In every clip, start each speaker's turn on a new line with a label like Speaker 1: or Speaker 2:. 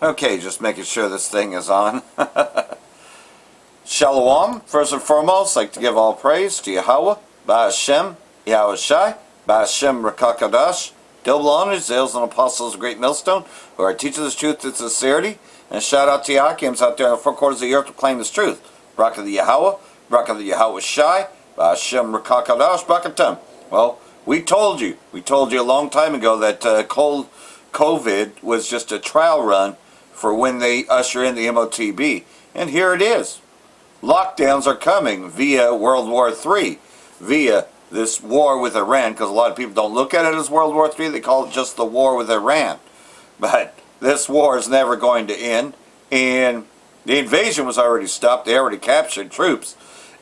Speaker 1: Okay, just making sure this thing is on. Shalom. First and foremost, I'd like to give all praise to Yahweh, Ba'ashem, Yahweh Shai, Ba'ashem Rakakadash, double honors, Zales and Apostles of Great Millstone, who are teaching this truth with sincerity, and a shout out to Yakims out there in the four quarters of the earth to claim this truth. Barak the Yahweh, Barak the Yahweh Shai, Ba'ashem Rakakadash, Barakatem. Well, we told you a long time ago that COVID was just a trial run for when they usher in the MOTB. And here it is. Lockdowns are coming via World War III, via this war with Iran, because a lot of people don't look at it as World War III, they call it just the war with Iran. But this war is never going to end, and the invasion was already stopped, they already captured troops.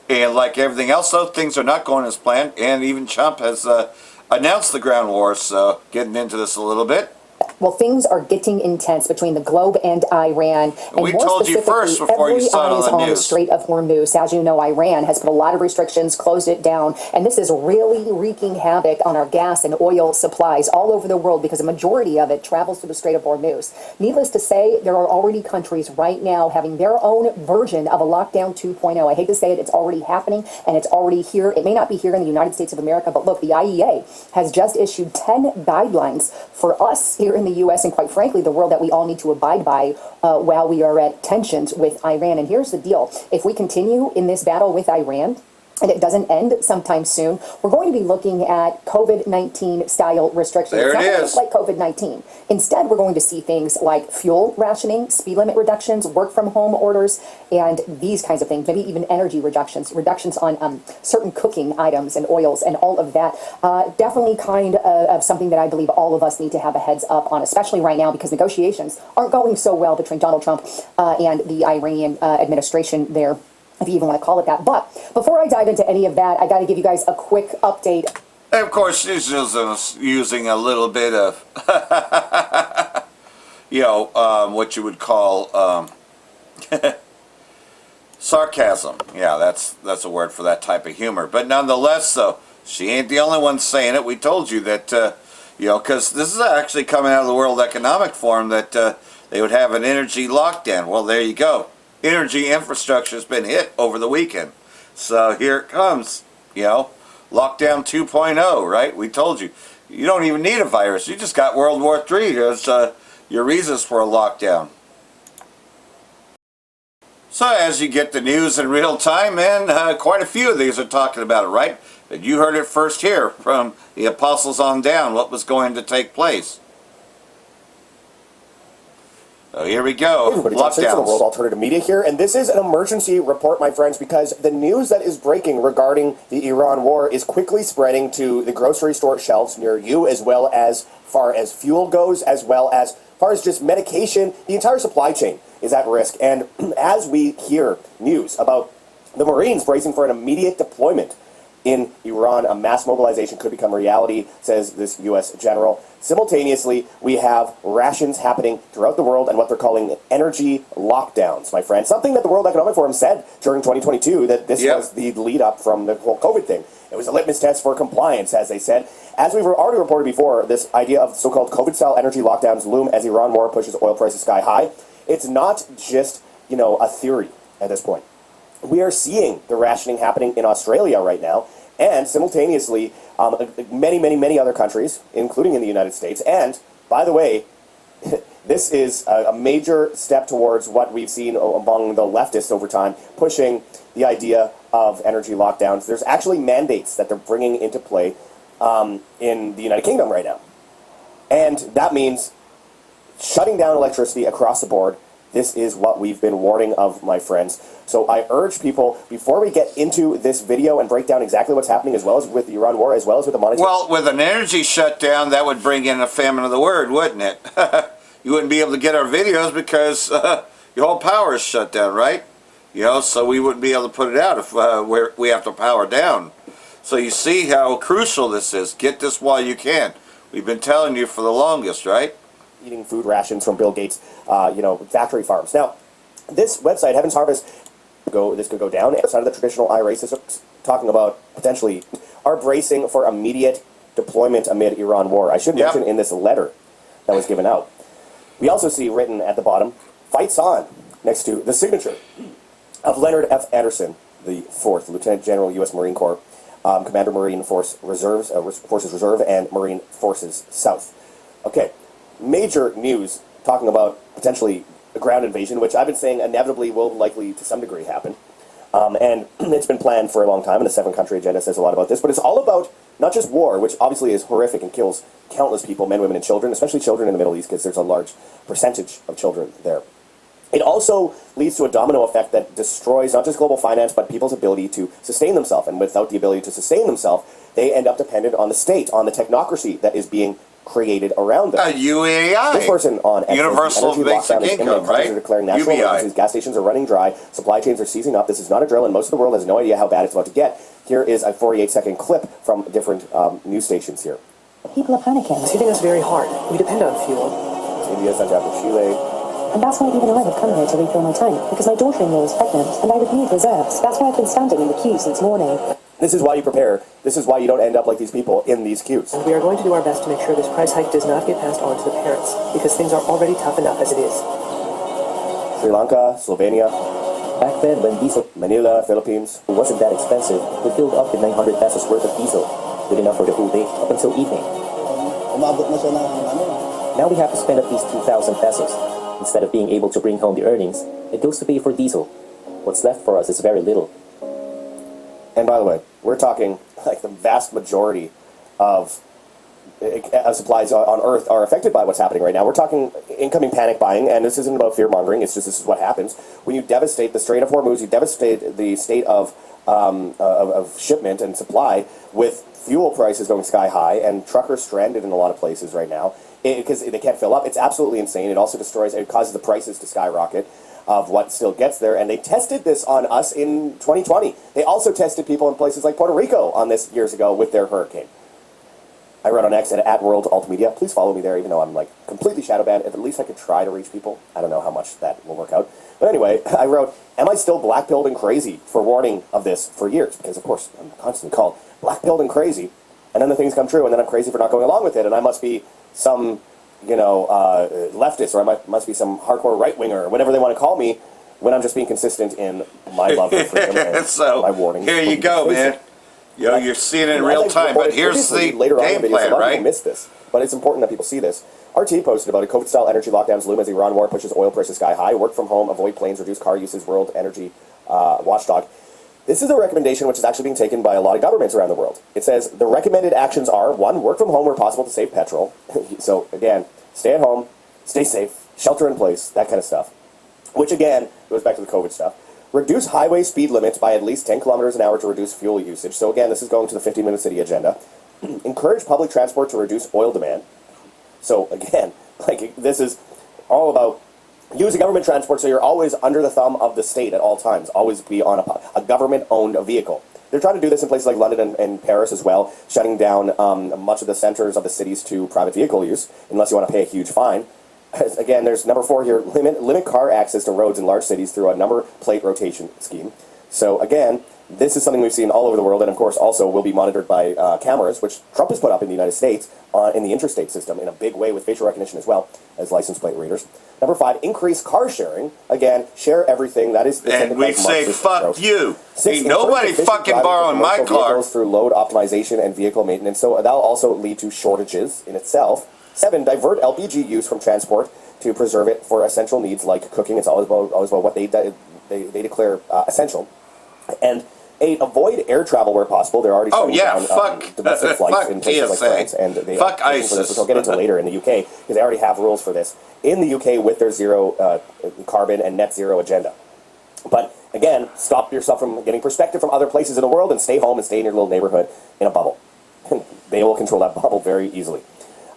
Speaker 1: And like everything else, though, things are not going as planned, and even Trump has announced the ground war, so getting into this a little bit.
Speaker 2: Well, things are getting intense between the globe and Iran. And
Speaker 1: we told you first before you saw it on the news.
Speaker 2: Strait of Hormuz. As you know, Iran has put a lot of restrictions, closed it down, and this is really wreaking havoc on our gas and oil supplies all over the world because a majority of it travels through the Strait of Hormuz. Needless to say, there are already countries right now having their own version of a lockdown 2.0. I hate to say it, it's already happening, and it's already here. It may not be here in the United States of America, but look, the IEA has just issued 10 guidelines for us here in the U.S. and quite frankly the world that we all need to abide by while we are at tensions with Iran. And here's the deal. If we continue in this battle with Iran, and it doesn't end sometime soon, we're going to be looking at COVID-19 style restrictions.
Speaker 1: There it is.
Speaker 2: It's not like COVID-19. Instead, we're going to see things like fuel rationing, speed limit reductions, work from home orders, and these kinds of things. Maybe even energy reductions on certain cooking items and oils and all of that. Definitely kind of something that I believe all of us need to have a heads up on, especially right now because negotiations aren't going so well between Donald Trump and the Iranian administration there, if you even want to call it that. But before I dive into any of that, I got to give you guys a quick update.
Speaker 1: And of course, she's using a little bit of, what you would call sarcasm. Yeah, that's a word for that type of humor. But nonetheless, though, she ain't the only one saying it. We told you that, because this is actually coming out of the World Economic Forum that they would have an energy lockdown. Well, there you go. Energy infrastructure has been hit over the weekend. So here it comes, lockdown 2.0, right? We told you. You don't even need a virus. You just got World War III as your reasons for a lockdown. So as you get the news in real time, man, quite a few of these are talking about it, right? But you heard it first here from the apostles on down, what was going to take place. So here we go.
Speaker 3: Hey everybody, Tom Six from the World Alternative Media here, and this is an emergency report, my friends, because the news that is breaking regarding the Iran war is quickly spreading to the grocery store shelves near you, as well as far as fuel goes, as well as far as just medication. The entire supply chain is at risk, and as we hear news about the Marines bracing for an immediate deployment in Iran, a mass mobilization could become reality, says this U.S. general. Simultaneously, we have rations happening throughout the world and what they're calling energy lockdowns, my friend. Something that the World Economic Forum said during 2022, that this was the lead up from the whole COVID thing. It was a litmus test for compliance, as they said. As we've already reported before, this idea of so-called COVID-style energy lockdowns loom as Iran war pushes oil prices sky high. It's not just, a theory at this point. We are seeing the rationing happening in Australia right now, and simultaneously, many other countries, including in the United States. And, by the way, this is a major step towards what we've seen among the leftists over time, pushing the idea of energy lockdowns. There's actually mandates that they're bringing into play in the United Kingdom right now. And that means shutting down electricity across the board. This is what we've been warning of, my friends. So I urge people, before we get into this video and break down exactly what's happening, as well as with the Iran war, as well as with the monetary...
Speaker 1: Well, with an energy shutdown, that would bring in a famine of the word, wouldn't it? You wouldn't be able to get our videos because your whole power is shut down, right? So we wouldn't be able to put it out if we have to power down. So you see how crucial this is. Get this while you can. We've been telling you for the longest, right?
Speaker 3: Eating food rations from Bill Gates, factory farms. Now, this website, Heaven's Harvest, this could go down outside of the traditional IRA system, talking about potentially are bracing for immediate deployment amid Iran war. I should mention in this letter that was given out We also see written at the bottom, "Fights on," next to the signature of Leonard F. Anderson, the 4th Lieutenant General, U.S. Marine Corps, Commander Marine Forces Reserve and Marine Forces South. Okay, major news talking about potentially a ground invasion, which I've been saying inevitably will likely to some degree happen. And it's been planned for a long time, and the 7-country agenda says a lot about this, but it's all about not just war, which obviously is horrific and kills countless people, men, women, and children, especially children in the Middle East, because there's a large percentage of children there. It also leads to a domino effect that destroys not just global finance, but people's ability to sustain themselves. And without the ability to sustain themselves, they end up dependent on the state, on the technocracy that is being created around them.
Speaker 1: UAI.
Speaker 3: This person on
Speaker 1: Universal
Speaker 3: energy
Speaker 1: Basic
Speaker 3: lockdown is
Speaker 1: Income,
Speaker 3: imminent. Companies
Speaker 1: right?
Speaker 3: are declaring national
Speaker 1: UBI.
Speaker 3: emergencies. Gas stations are running dry. Supply chains are seizing up. This is not a drill, and most of the world has no idea how bad it's about to get. Here is a 48-second clip from different news stations here.
Speaker 2: People are panicking.
Speaker 4: It's hitting us very hard. We depend on fuel.
Speaker 3: India, Santiago, Chile.
Speaker 2: And that's why even I have come here to refill my tank, because my daughter-in-law is pregnant, and I would need reserves. That's why I've been standing in the queue since morning.
Speaker 3: This is why you prepare. This is why you don't end up like these people in these queues.
Speaker 4: And we are going to do our best to make sure this price hike does not get passed on to the parents, because things are already tough enough as it is.
Speaker 3: Sri Lanka, Slovenia,
Speaker 5: Back then, when diesel
Speaker 3: Manila, Philippines.
Speaker 5: wasn't that expensive, we filled up with 900 pesos worth of diesel, good enough for the whole day up until evening.
Speaker 6: Umabot na siya ng
Speaker 5: Now we have to spend at least 2,000 pesos. Instead of being able to bring home the earnings, it goes to pay for diesel. What's left for us is very little.
Speaker 3: And by the way, we're talking like the vast majority of supplies on Earth are affected by what's happening right now. We're talking incoming panic buying, and this isn't about fear mongering. It's just this is what happens when you devastate the Strait of Hormuz. You devastate the state of shipment and supply with fuel prices going sky high and truckers stranded in a lot of places right now because they can't fill up. It's absolutely insane. It also destroys. It causes the prices to skyrocket of what still gets there. And they tested this on us in 2020. They also tested people in places like Puerto Rico on this years ago with their hurricane. I wrote on X at World Alt Media. Please follow me there, even though I'm like completely shadow banned. At least I could try to reach people. I don't know how much that will work out. But anyway, I wrote, am I still black-pilled and crazy for warning of this for years? Because, of course, I'm constantly called black-pilled and crazy. And then the things come true, and then I'm crazy for not going along with it. And I must be some, leftist, or I must be some hardcore right-winger, or whatever they want to call me, when I'm just being consistent in my love for freedom and
Speaker 1: So,
Speaker 3: my warning.
Speaker 1: here you go, man. You're seeing it in real time, but here's the
Speaker 3: later on in
Speaker 1: game
Speaker 3: the video, so
Speaker 1: plan,
Speaker 3: a lot of
Speaker 1: right?
Speaker 3: people miss this, but it's important that people see this. RT posted about it. COVID-style energy lockdowns loom as the Iran war pushes oil prices sky high. Work from home, avoid planes, reduce car uses. World Energy Watchdog. This is a recommendation which is actually being taken by a lot of governments around the world. It says the recommended actions are: 1, work from home where possible to save petrol. So again, stay at home, stay safe, shelter in place, that kind of stuff. Which again goes back to the COVID stuff. Reduce highway speed limits by at least 10 kilometers an hour to reduce fuel usage. So again, this is going to the 15-minute city agenda. Encourage public transport to reduce oil demand. So again, like this is all about using government transport so you're always under the thumb of the state at all times. Always be on a government-owned vehicle. They're trying to do this in places like London and Paris as well, shutting down much of the centers of the cities to private vehicle use, unless you want to pay a huge fine. Again, there's number 4 here, limit car access to roads in large cities through a number plate rotation scheme. So again, this is something we've seen all over the world, and of course also will be monitored by cameras, which Trump has put up in the United States in the interstate system in a big way with facial recognition as well as license plate readers. Number 5, increase car sharing. Again, share everything. That is,
Speaker 1: And we say, fuck you.
Speaker 3: 6,
Speaker 1: Ain't nobody fucking borrowing my car.
Speaker 3: Through load optimization and vehicle maintenance. So that'll also lead to shortages in itself. 7, divert LPG use from transport to preserve it for essential needs like cooking. It's always about what they declare essential. And 8, avoid air travel where possible. They're already shutting down domestic flights in places like France, and they
Speaker 1: fuck
Speaker 3: are for this, which I'll get into later in the UK, because they already have rules for this in the UK with their zero carbon and net zero agenda. But again, stop yourself from getting perspective from other places in the world and stay home and stay in your little neighborhood in a bubble. They will control that bubble very easily.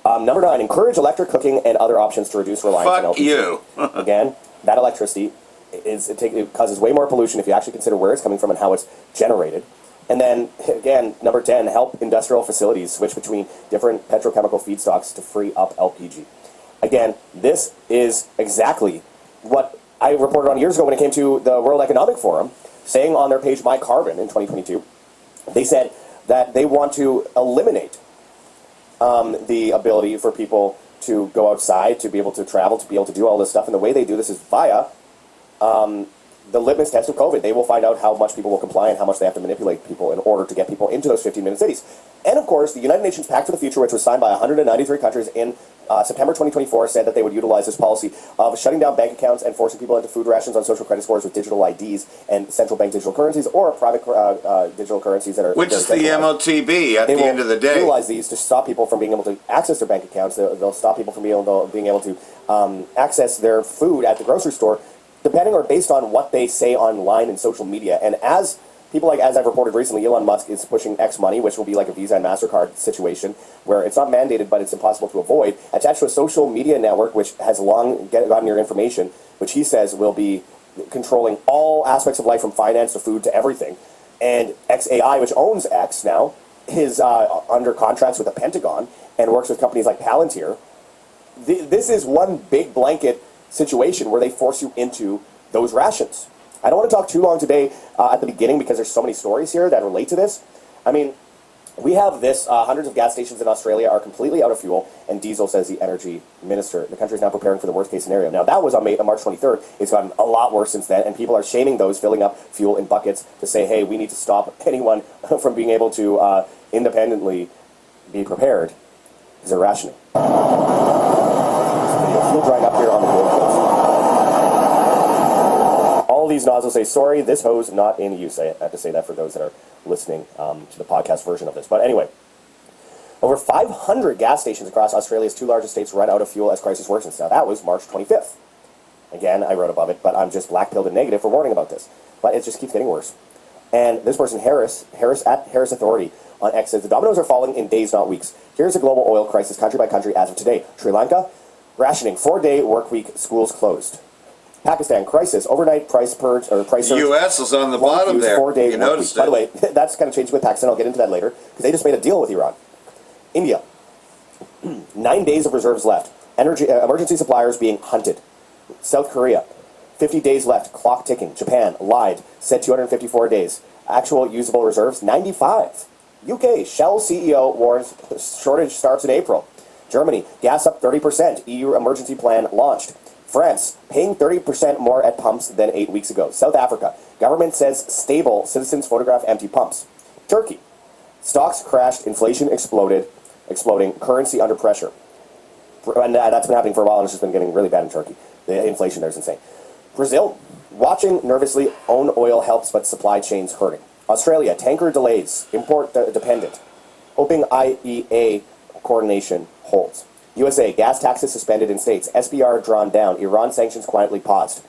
Speaker 3: Number 9, encourage electric cooking and other options to reduce reliance on LPG.
Speaker 1: Fuck you.
Speaker 3: Again, that electricity it causes way more pollution if you actually consider where it's coming from and how it's generated. And then, again, number 10, help industrial facilities switch between different petrochemical feedstocks to free up LPG. Again, this is exactly what I reported on years ago when it came to the World Economic Forum, saying on their page, My Carbon, in 2022, they said that they want to eliminate the ability for people to go outside, to be able to travel, to be able to do all this stuff. And the way they do this is via the litmus test of COVID. They will find out how much people will comply and how much they have to manipulate people in order to get people into those 15-minute cities. And of course, the United Nations Pact for the Future, which was signed by 193 countries in September 2024, said that they would utilize this policy of shutting down bank accounts and forcing people into food rations on social credit scores with digital IDs and central bank digital currencies or private digital currencies that are...
Speaker 1: Which is the MOTB at the end of the day.
Speaker 3: They will utilize these to stop people from being able to access their bank accounts. They'll stop people from being able to access their food at the grocery store, depending or based on what they say online and social media. And as I've reported recently, Elon Musk is pushing X money, which will be like a Visa and MasterCard situation, where it's not mandated, but it's impossible to avoid, attached to a social media network, which has long gotten your information, which he says will be controlling all aspects of life from finance to food to everything. And XAI, which owns X now, is under contracts with the Pentagon and works with companies like Palantir. This is one big blanket situation where they force you into those rations. I don't want to talk too long today at the beginning because there's so many stories here that relate to this. I mean, we have this, hundreds of gas stations in Australia are completely out of fuel, and diesel, says the energy minister. The country is now preparing for the worst case scenario. Now, that was on March 23rd. It's gotten a lot worse since then, and people are shaming those filling up fuel in buckets to say, hey, we need to stop anyone from being able to independently be prepared because they're rationing. Fuel drying up here on the Gold Coast. All these nozzles say, sorry, this hose not in use. I have to say that for those that are listening to the podcast version of this. But anyway, over 500 gas stations across Australia's two largest states run out of fuel as crisis worsens. Now, that was March 25th. Again, I wrote above it, but I'm just black-pilled and negative for warning about this. But it just keeps getting worse. And this person, Harris at Harris Authority on X, says, the dominoes are falling in days, not weeks. Here's a global oil crisis country by country as of today. Sri Lanka, rationing, 4-day work week, schools closed. Pakistan, crisis, overnight price surge.
Speaker 1: The U.S. is on the bottom there.
Speaker 3: 4-day
Speaker 1: you
Speaker 3: work
Speaker 1: noticed
Speaker 3: week.
Speaker 1: it.
Speaker 3: By the way, that's kind of changed with Pakistan. I'll get into that later because they just made a deal with Iran. India, 9 days of reserves left. Emergency suppliers being hunted. South Korea, 50 days left, clock ticking. Japan, lied, said 254 days. Actual usable reserves, 95. UK, Shell CEO warns shortage starts in April. Germany, gas up 30%. EU emergency plan launched. France, paying 30% more at pumps than 8 weeks ago. South Africa, government says stable, citizens photograph empty pumps. Turkey, stocks crashed, inflation exploding, currency under pressure. And that's been happening for a while, and it's just been getting really bad in Turkey. The inflation there is insane. Brazil, watching nervously, own oil helps, but supply chains hurting. Australia, tanker delays, import dependent. Hoping IEA coordination holds. USA, gas taxes suspended in states. SBR drawn down. Iran sanctions quietly paused.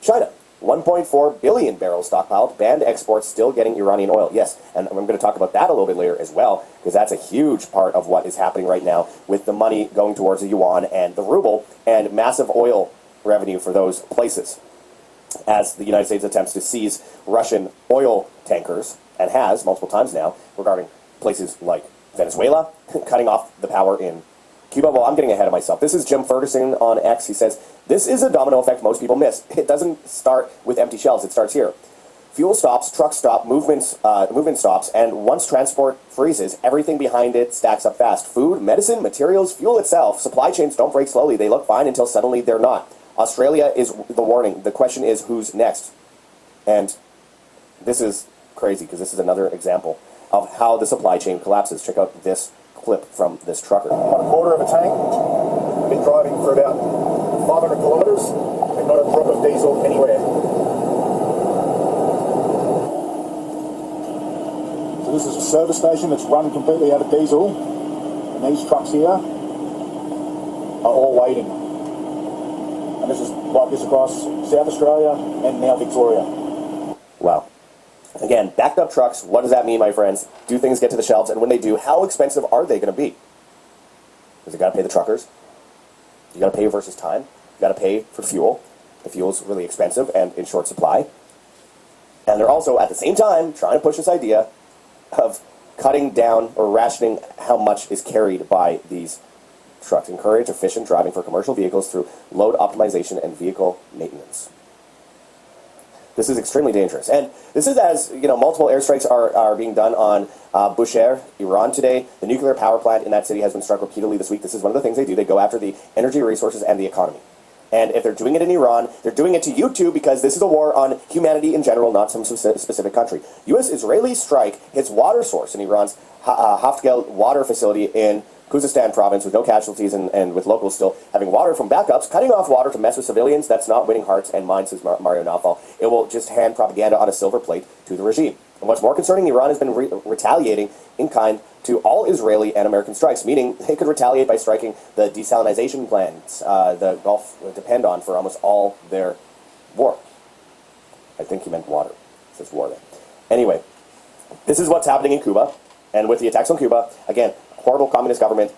Speaker 3: China, 1.4 billion barrels stockpiled. Banned exports still getting Iranian oil. Yes, and I'm going to talk about that a little bit later as well, because that's a huge part of what is happening right now with the money going towards the yuan and the ruble and massive oil revenue for those places. As the United States attempts to seize Russian oil tankers, and has multiple times now, regarding places like Venezuela, cutting off the power in Cuba. Well, I'm getting ahead of myself. This is Jim Ferguson on X. He says, this is a domino effect most people miss. It doesn't start with empty shelves. It starts here. Fuel stops, trucks stop, movement stops, and once transport freezes, everything behind it stacks up fast. Food, medicine, materials, fuel itself. Supply chains don't break slowly. They look fine until suddenly they're not. Australia is the warning. The question is, who's next? And this is crazy, because this is another example of how the supply chain collapses. Check out this clip from this trucker.
Speaker 7: About a quarter of a tank. Been driving for about 500 kilometres and not a drop of diesel anywhere. So this is a service station that's run completely out of diesel, and these trucks here are all waiting. And this is like this across South Australia and now Victoria.
Speaker 3: Wow. Again, backed up trucks, what does that mean, my friends? Do things get to the shelves? And when they do, how expensive are they going to be? Because you got to pay the truckers. You got to pay versus time. You got to pay for fuel. The fuel's really expensive and in short supply. And they're also, at the same time, trying to push this idea of cutting down or rationing how much is carried by these trucks. Encourage efficient driving for commercial vehicles through load optimization and vehicle maintenance. This is extremely dangerous. And this is as, multiple airstrikes are being done on Bushehr, Iran today. The nuclear power plant in that city has been struck repeatedly this week. This is one of the things they do. They go after the energy resources and the economy. And if they're doing it in Iran, they're doing it to you too, because this is a war on humanity in general, not some specific country. U.S.-Israeli strike hits water source in Iran's Haftgel water facility in Khuzestan province with no casualties and with locals still having water from backups, cutting off water to mess with civilians. That's not winning hearts and minds, says Mario Nawfal. It will just hand propaganda on a silver plate to the regime. And what's more concerning, Iran has been retaliating in kind to all Israeli and American strikes, meaning they could retaliate by striking the desalination plants the Gulf depend on for almost all their war. I think he meant water. It says war there. Anyway, this is what's happening in Cuba. And with the attacks on Cuba, again, horrible communist government.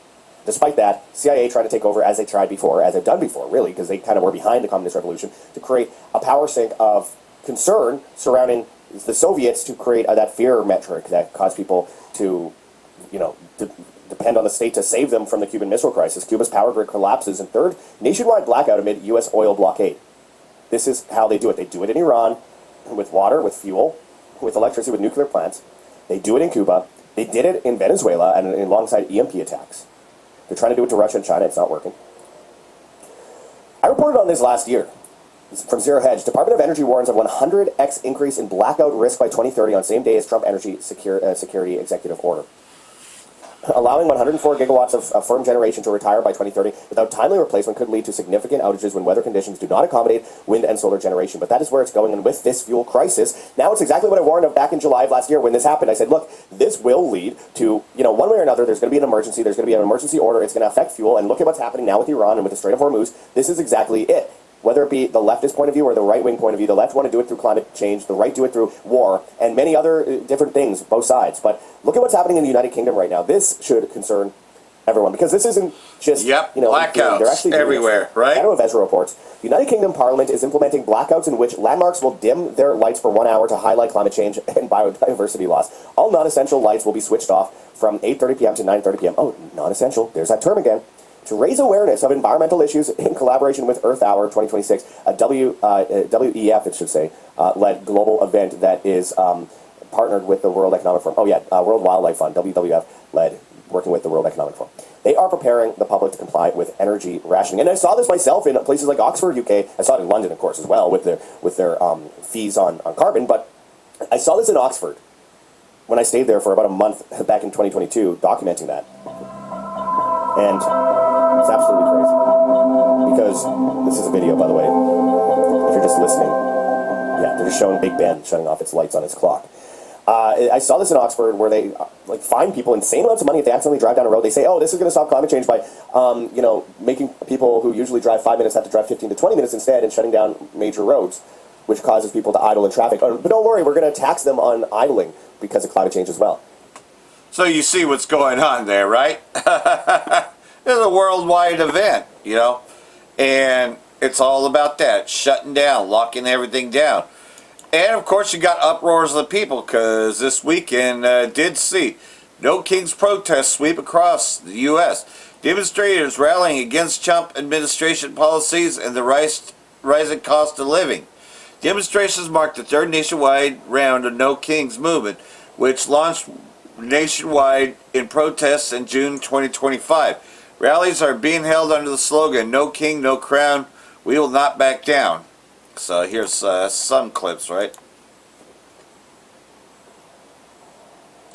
Speaker 3: Despite that, CIA tried to take over as they tried before, as they've done before, really, because they kind of were behind the communist revolution, to create a power sink of concern surrounding the Soviets, to create that fear metric that caused people to, depend on the state to save them from the Cuban Missile Crisis. Cuba's power grid collapses, and third, nationwide blackout amid U.S. oil blockade. This is how they do it. They do it in Iran with water, with fuel, with electricity, with nuclear plants. They do it in Cuba. They did it in Venezuela and alongside EMP attacks. They're trying to do it to Russia and China. It's not working. I reported on this last year. This is from Zero Hedge. Department of Energy warns of 100x increase in blackout risk by 2030 on same day as Trump energy security executive order. Allowing 104 gigawatts of firm generation to retire by 2030 without timely replacement could lead to significant outages when weather conditions do not accommodate wind and solar generation. But that is where it's going. And with this fuel crisis, now it's exactly what I warned of back in July of last year when this happened. I said, look, this will lead to, one way or another, there's going to be an emergency. There's going to be an emergency order. It's going to affect fuel. And look at what's happening now with Iran and with the Strait of Hormuz. This is exactly it. Whether it be the leftist point of view or the right-wing point of view, the left want to do it through climate change, the right do it through war, and many other different things, both sides. But look at what's happening in the United Kingdom right now. This should concern everyone, because this isn't just,
Speaker 1: blackouts
Speaker 3: they're actually
Speaker 1: everywhere, right?
Speaker 3: Shadow of Ezra reports. The United Kingdom Parliament is implementing blackouts in which landmarks will dim their lights for 1 hour to highlight climate change and biodiversity loss. All non-essential lights will be switched off from 8:30 p.m. to 9:30 p.m. Oh, non-essential. There's that term again. To raise awareness of environmental issues in collaboration with Earth Hour 2026, a WEF, it should say, led global event that is partnered with the World Economic Forum. World Wildlife Fund, WWF, led, working with the World Economic Forum. They are preparing the public to comply with energy rationing. And I saw this myself in places like Oxford, UK. I saw it in London, of course, as well, with their fees on carbon. But I saw this in Oxford when I stayed there for about a month back in 2022, documenting that. And it's absolutely crazy. Because this is a video, by the way. If you're just listening, they're just showing Big Ben shutting off its lights on its clock. I saw this in Oxford where they fine people insane amounts of money if they accidentally drive down a road. They say, oh, this is going to stop climate change by, making people who usually drive 5 minutes have to drive 15 to 20 minutes instead, and shutting down major roads, which causes people to idle in traffic. But don't worry, we're going to tax them on idling because of climate change as well.
Speaker 1: So you see what's going on there, right? It's a worldwide event, and it's all about that, shutting down, locking everything down. And, of course, you got uproars of the people, because this weekend did see No Kings protests sweep across the U.S. Demonstrators rallying against Trump administration policies and the rising cost of living. Demonstrations marked the third nationwide round of No Kings movement, which launched nationwide in protests in June 2025. Rallies are being held under the slogan, No King, No Crown, we will not back down. So here's some clips, right?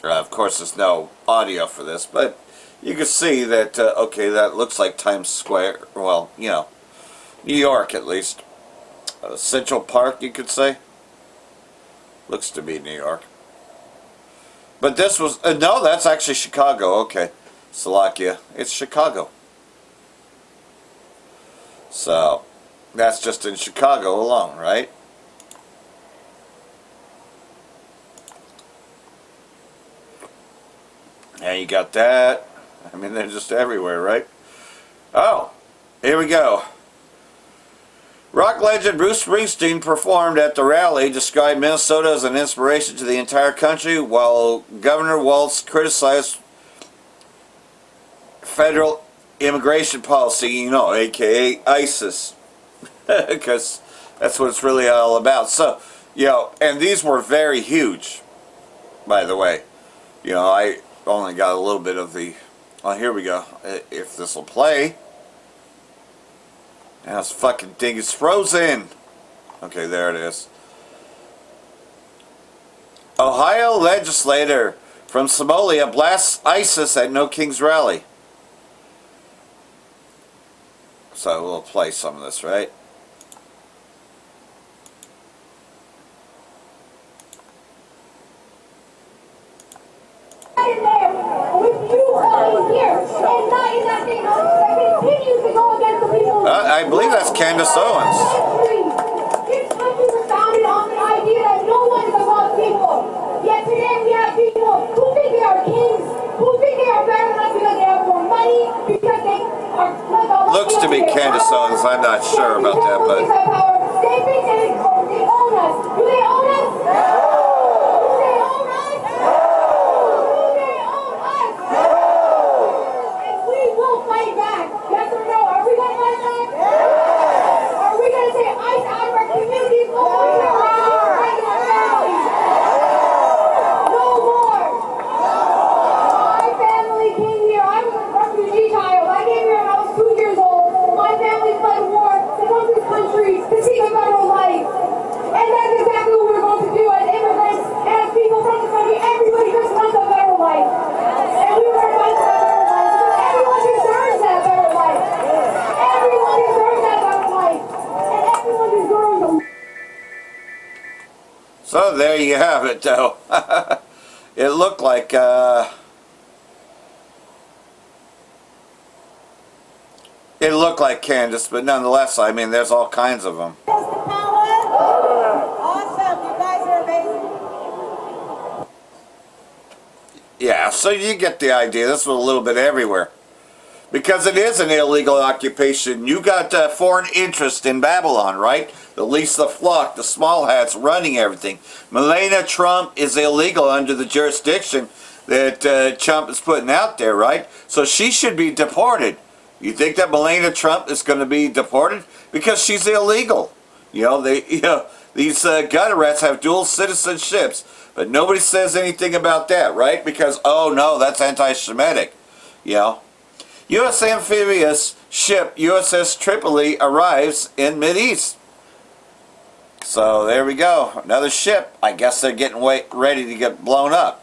Speaker 1: Of course, there's no audio for this, but you can see that, okay, that looks like Times Square. Well, New York at least. Central Park, you could say. Looks to be New York. But this was, no, that's actually Chicago, okay. Slovakia, it's Chicago. So, that's just in Chicago alone, right? And you got that. I mean, they're just everywhere, right? Oh, here we go. Rock legend Bruce Springsteen performed at the rally, described Minnesota as an inspiration to the entire country, while Governor Walz criticized federal immigration policy, aka ISIS, because that's what it's really all about. So, You know, and these were very huge, by the way. You know, I only got a little bit of the... Oh, here we go. If this will play. Now this fucking thing is frozen. Okay, there it is. Ohio legislator from Somalia blasts ISIS at No King's rally. So we'll play some of this, right? I believe that's Candace Owens.
Speaker 8: This country was founded on the idea that no one is above people. Yet today we have people who think they are kings, who think they are better than us because they have more money, because they are...
Speaker 1: Looks to be Candace Owens. I'm not sure about that, but...
Speaker 8: They think they own us. Do they own us? No! Do they own us? No! Do they own us? No! And we will fight back. Yes or no? Are we going to fight back? Yes! Are we going to say ICE out of our communities? No more! No more! My family came here. I was a refugee child. I came here when I was 2 years old. My family fled war to come to this country to seek a better life. And that's exactly what we're going to do as immigrants and as people from this country. Everybody just wants a better life. And we are fighting for a better life because everyone deserves that better life. Everyone deserves that better life. And everyone deserves a...
Speaker 1: So there you have it, though. It looked like... It looked like Candace, but nonetheless, I mean, there's all kinds of them.
Speaker 8: Awesome. You guys are amazing.
Speaker 1: Yeah, so you get the idea. This was a little bit everywhere. Because it is an illegal occupation. You got foreign interest in Babylon, right? The least the flock, the small hats running everything. Melania Trump is illegal under the jurisdiction that Trump is putting out there, right? So she should be deported. You think that Melania Trump is going to be deported? Because she's illegal. You know, these gutter rats have dual citizenships, but nobody says anything about that, right? Because, oh no, that's anti-Semitic. You know, U.S. amphibious ship USS Tripoli arrives in Mideast. So there we go, another ship. I guess they're getting ready to get blown up,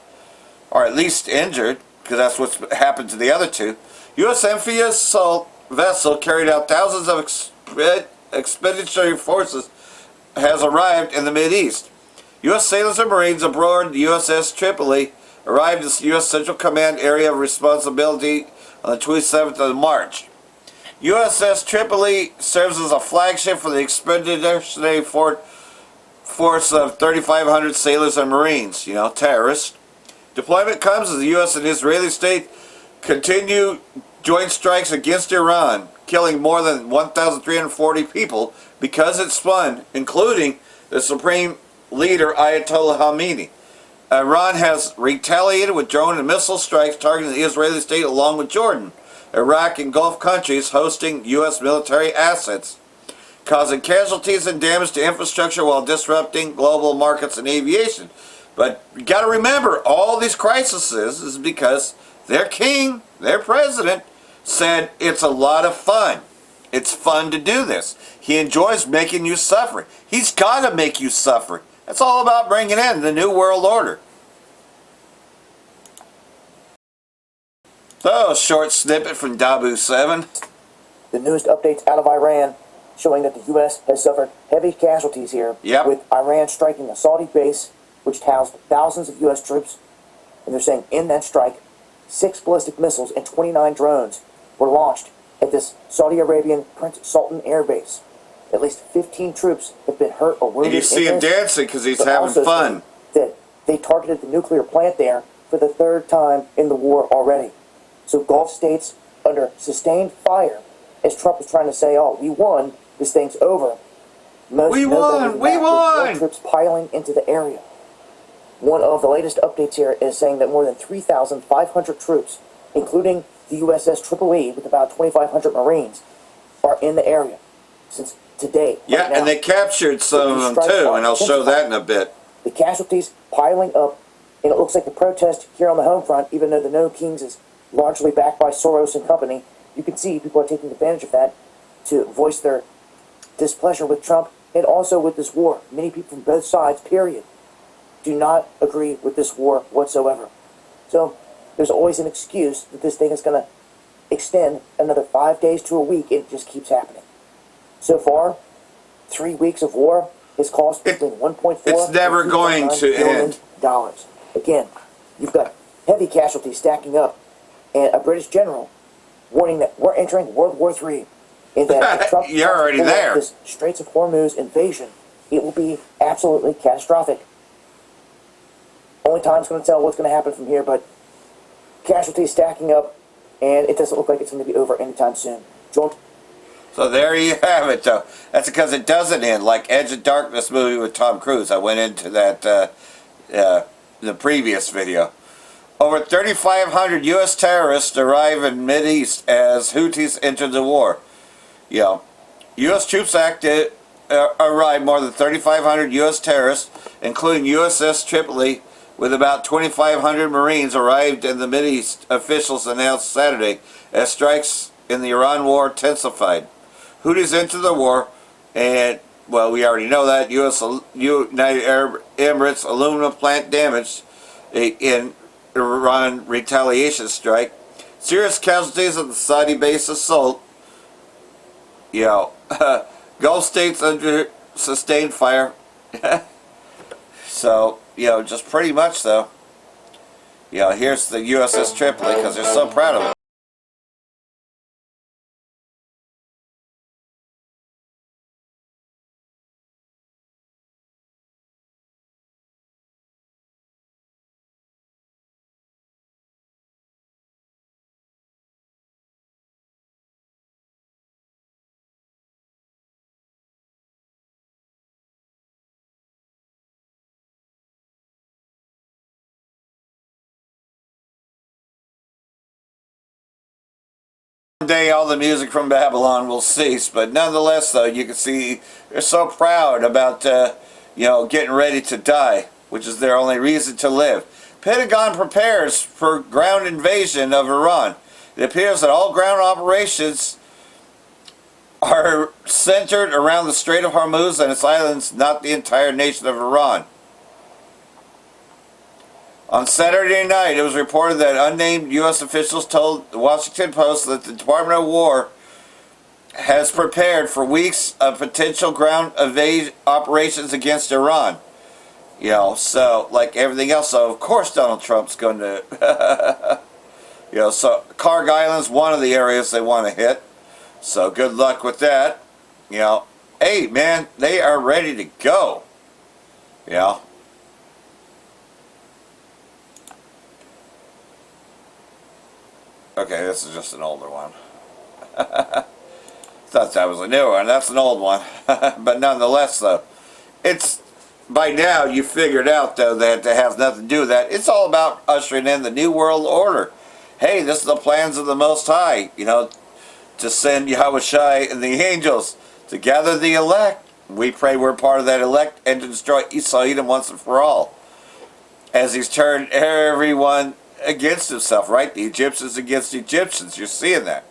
Speaker 1: or at least injured, because that's what's happened to the other two. U.S. amphibious assault vessel carried out thousands of expeditionary forces has arrived in the Mideast. U.S. sailors and Marines aboard the USS Tripoli arrived at the U.S. Central Command Area of Responsibility on the 27th of March. USS Tripoli serves as a flagship for the expeditionary force of 3,500 sailors and Marines, you know, terrorists. Deployment comes as the U.S. and Israeli state continue joint strikes against Iran, killing more than 1,340 people because it spun, including the supreme leader Ayatollah Khamenei. Iran has retaliated with drone and missile strikes targeting the Israeli state along with Jordan, Iraq, and Gulf countries hosting U.S. military assets, causing casualties and damage to infrastructure while disrupting global markets and aviation. But you got to remember, all these crises is because their king, their president, said it's a lot of fun. It's fun to do this. He enjoys making you suffer. He's got to make you suffer. That's all about bringing in the New World Order. So, a short snippet from WW3.
Speaker 9: The newest updates out of Iran showing that the U.S. has suffered heavy casualties here, with Iran striking a Saudi base which housed thousands of U.S. troops. And they're saying in that strike, 6 ballistic missiles and 29 drones were launched at this Saudi Arabian Prince Sultan Air Base. At least 15 troops have been hurt or wounded.
Speaker 1: And you see him dancing because he's having fun.
Speaker 9: That they targeted the nuclear plant there for the 3rd time in the war already. So Gulf states under sustained fire, as Trump was trying to say, oh, we won, this thing's over.
Speaker 1: We won! We won!
Speaker 9: With troops piling into the area. One of the latest updates here is saying that more than 3,500 troops, including the USS Tripoli with about 2,500 Marines, are in the area. Since today.
Speaker 1: Yeah,
Speaker 9: right now.
Speaker 1: and they captured some of them too, and I'll show that in a bit.
Speaker 9: The casualties piling up, and it looks like the protest here on the home front, even though the No Kings is largely backed by Soros and company, you can see people are taking advantage of that to voice their displeasure with Trump and also with this war. Many people from both sides, period, do not agree with this war whatsoever. So there's always an excuse that this thing is going to extend another 5 days to a week, and it just keeps happening. So far, 3 weeks of war has cost between 1.4
Speaker 1: It's never going to end.
Speaker 9: Dollars. Again, you've got heavy casualties stacking up, and a British general warning that we're entering World War III, and that if Trump
Speaker 1: You're already there.
Speaker 9: This Straits of Hormuz invasion, it will be absolutely catastrophic. Only time's going to tell what's going to happen from here, but casualties stacking up, and it doesn't look like it's going to be over anytime soon. Joel?
Speaker 1: So there you have it, though. That's because it doesn't end, like Edge of Darkness movie with Tom Cruise. I went into that the previous video. Over 3,500 U.S. terrorists arrive in Mideast as Houthis enter the war. U.S. troops arrived more than 3,500 U.S. terrorists, including USS Tripoli, with about 2,500 Marines arrived in the Mideast, officials announced Saturday, as strikes in the Iran war intensified. Houthis enter the war, and, well, we already know that. United Arab Emirates aluminum plant damaged in Iran retaliation strike. Serious casualties at the Saudi base assault. Gulf states under sustained fire. So, just pretty much, though. Here's the USS Tripoli, because they're so proud of it. One day all the music from Babylon will cease, but nonetheless, though, you can see they're so proud about, getting ready to die, which is their only reason to live. Pentagon prepares for ground invasion of Iran. It appears that all ground operations are centered around the Strait of Hormuz and its islands, not the entire nation of Iran. On Saturday night, it was reported that unnamed U.S. officials told the Washington Post that the Department of War has prepared for weeks of potential ground operations against Iran. So, like everything else, so of course Donald Trump's going to, so Karg Island's one of the areas they want to hit. So good luck with that. Hey, man, they are ready to go. Okay, this is just an older one. Thought that was a new one. That's an old one. But nonetheless, though, it's, by now you figured out, though, that it has nothing to do with that. It's all about ushering in the New World Order. Hey, this is the plans of the Most High, to send Yahushua and the angels to gather the elect. We pray we're part of that elect and to destroy Esau Edom once and for all. As he's turned everyone against himself, right? The Egyptians against the Egyptians. You're seeing that.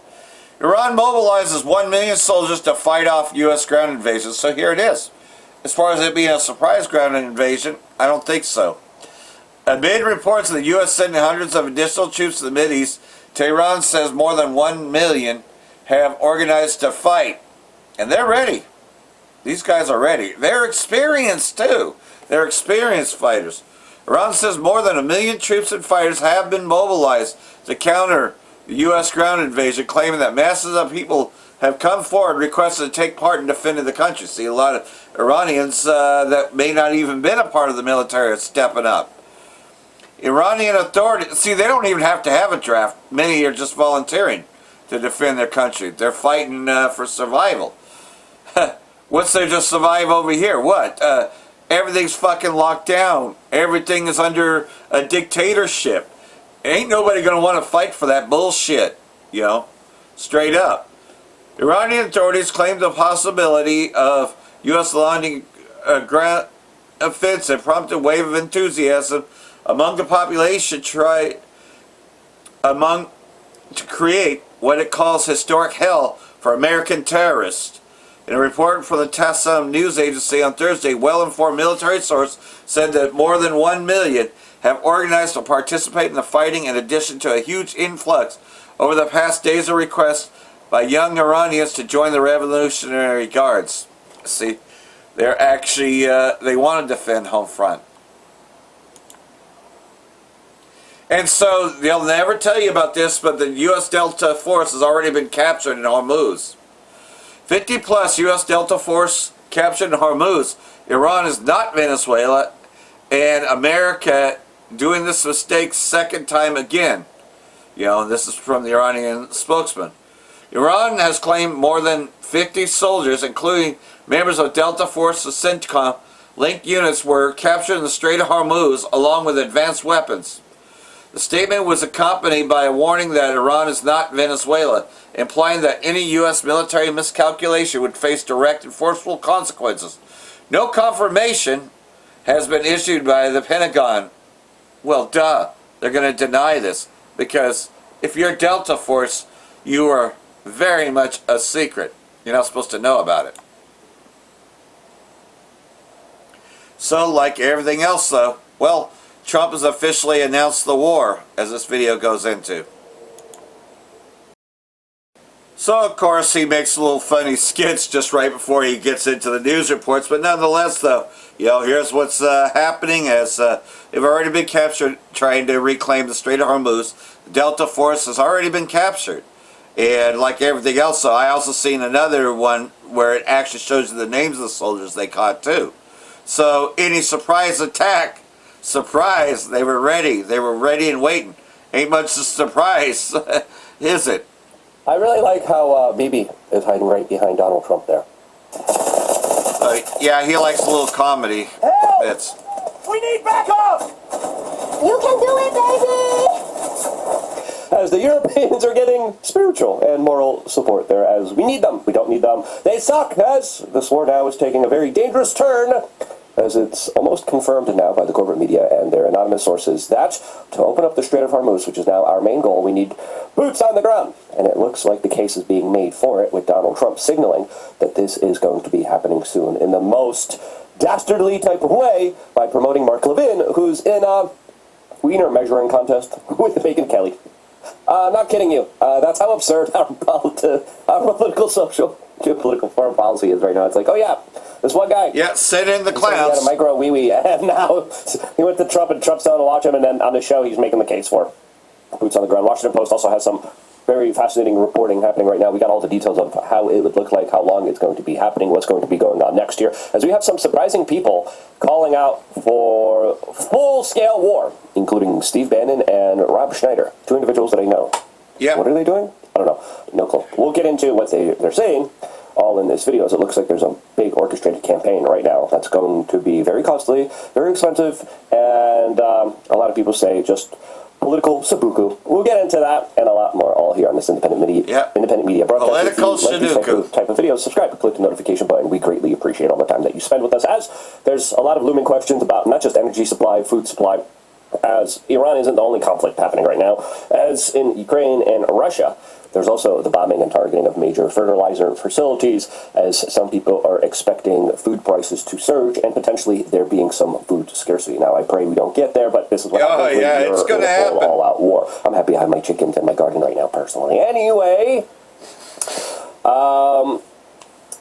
Speaker 1: Iran mobilizes 1 million soldiers to fight off U.S. ground invasions. So here it is. As far as it being a surprise ground invasion, I don't think so. Amid reports of the U.S. sending hundreds of additional troops to the Mideast, Tehran says more than 1 million have organized to fight. And they're ready. These guys are ready. They're experienced too. They're experienced fighters. Iran says more than 1 million troops and fighters have been mobilized to counter the U.S. ground invasion, claiming that masses of people have come forward requesting to take part in defending the country. See, a lot of Iranians that may not even been a part of the military are stepping up. Iranian authorities, see, they don't even have to have a draft. Many are just volunteering to defend their country. They're fighting for survival. What's there to survive over here? What? Everything's fucking locked down. Everything is under a dictatorship. Ain't nobody going to want to fight for that bullshit, Straight up. Iranian authorities claim the possibility of U.S. launching a ground offensive prompted a wave of enthusiasm among the population to create what it calls historic hell for American terrorists. In a report from the Tasnim news agency on Thursday, well-informed military source said that more than 1 million have organized to participate in the fighting, in addition to a huge influx over the past days of requests by young Iranians to join the Revolutionary Guards. See, they're actually, they want to defend home front. And so, they'll never tell you about this, but the U.S. Delta Force has already been captured in Hormuz. 50 plus U.S. Delta Force captured in Hormuz. Iran is not Venezuela, and America doing this mistake second time again. You know, this is from the Iranian spokesman. Iran has claimed more than 50 soldiers, including members of Delta Force and CENTCOM linked units, were captured in the Strait of Hormuz along with advanced weapons. The statement was accompanied by a warning that Iran is not Venezuela, implying that any U.S. military miscalculation would face direct and forceful consequences. No confirmation has been issued by the Pentagon. Well, duh. They're going to deny this, because if you're Delta Force, you are very much a secret. You're not supposed to know about it. So, like everything else, though, well, Trump has officially announced the war, as this video goes into. So, of course, he makes little funny skits just right before he gets into the news reports, but nonetheless, though, you know, here's what's happening, as they've already been captured trying to reclaim the Strait of Hormuz. The Delta Force has already been captured. And like everything else, though, I also seen another one where it actually shows you the names of the soldiers they caught, too. So, any surprise attack, surprise, they were ready. They were ready and waiting. Ain't much of a surprise, is it?
Speaker 3: I really like how Bibi is hiding right behind Donald Trump there.
Speaker 1: Yeah, he likes a little comedy.
Speaker 3: Help!
Speaker 1: Bits.
Speaker 3: We need backup!
Speaker 8: You can do it, baby!
Speaker 3: As the Europeans are getting spiritual and moral support there, as we need them. We don't need them. They suck, as this war now is taking a very dangerous turn, as it's almost confirmed now by the corporate media and their anonymous sources that to open up the Strait of Hormuz, which is now our main goal, we need boots on the ground. And it looks like the case is being made for it, with Donald Trump signaling that this is going to be happening soon in the most dastardly type of way by promoting Mark Levin, who's in a wiener measuring contest with Bacon Kelly. Not kidding you. That's how absurd our political, social, geopolitical foreign policy is right now. It's like, oh yeah, this one guy.
Speaker 1: Yeah, sit in the
Speaker 3: He
Speaker 1: clouds.
Speaker 3: had a micro wee-wee, and now he went to Trump, and Trump's down to watch him, and then on the show he's making the case for boots on the ground. Washington Post also has some very fascinating reporting happening right now. We got all the details of how it would look like, how long it's going to be happening, what's going to be going on next year, as we have some surprising people calling out for full-scale war, including Steve Bannon and Rob Schneider, two individuals that I know.
Speaker 1: Yeah.
Speaker 3: What are they doing? I don't know. No clue. We'll get into what they're saying all in this video, as it looks like there's a big orchestrated campaign right now that's going to be very costly, very expensive, and a lot of people say just political sabuku. We'll get into that and a lot more all here on this independent media broadcast.
Speaker 1: Political
Speaker 3: if you like these type of videos, subscribe, click the notification button. We greatly appreciate all the time that you spend with us, as there's a lot of looming questions about not just energy supply, food supply, as Iran isn't the only conflict happening right now, as in Ukraine and Russia. There's also the bombing and targeting of major fertilizer facilities, as some people are expecting food prices to surge and potentially there being some food scarcity. Now, I pray we don't get there, but this is what happens when you're
Speaker 1: it's going to
Speaker 3: in a
Speaker 1: happen.
Speaker 3: all-out war. I'm happy I have my chickens in my garden right now, personally. Anyway, the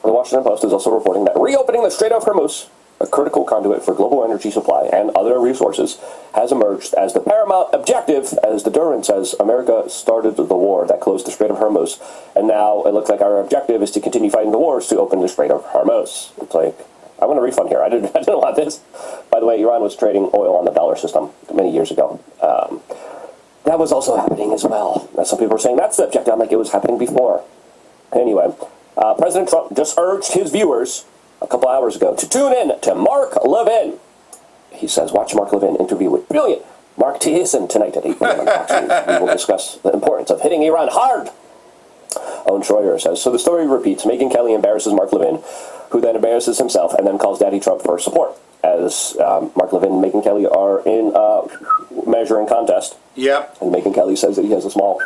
Speaker 3: Washington Post is also reporting that reopening the Strait of Hormuz, a critical conduit for global energy supply and other resources, has emerged as the paramount objective, as the Durham says. America started the war that closed the Strait of Hormuz, and now it looks like our objective is to continue fighting the wars to open the Strait of Hormuz. It's like, I want a refund here. I didn't want this. By the way, Iran was trading oil on the dollar system many years ago. That was also happening as well. Some people were saying that's the objective. I'm like, it was happening before. Anyway, President Trump just urged his viewers a couple hours ago to tune in to Mark Levin. He says, watch Mark Levin interview with brilliant Mark Thiessen tonight at 8 p.m. on Fox News. We will discuss the importance of hitting Iran hard.
Speaker 10: Owen Schroyer says, so the story repeats. Megyn Kelly embarrasses Mark Levin, who then embarrasses himself and then calls Daddy Trump for support. As Mark Levin and Megyn Kelly are in measuring contest.
Speaker 1: Yep.
Speaker 10: And Megyn Kelly says that he has a small.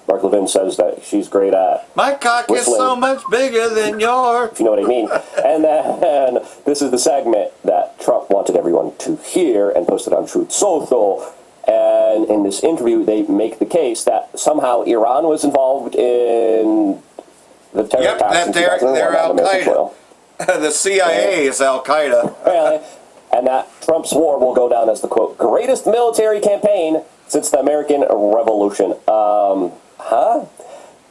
Speaker 10: Mark Levin says that she's great at
Speaker 1: my cock
Speaker 10: whistling.
Speaker 1: is so much bigger than yours.
Speaker 10: If you know what I mean. And then this is the segment that Trump wanted everyone to hear and posted on Truth Social. And in this interview, they make the case that somehow Iran was involved in the terror attacks in 2001
Speaker 1: they're
Speaker 10: on American soil.
Speaker 1: The CIA is Al Qaeda.
Speaker 10: Really? And that Trump's war will go down as the, quote, greatest military campaign since the American Revolution.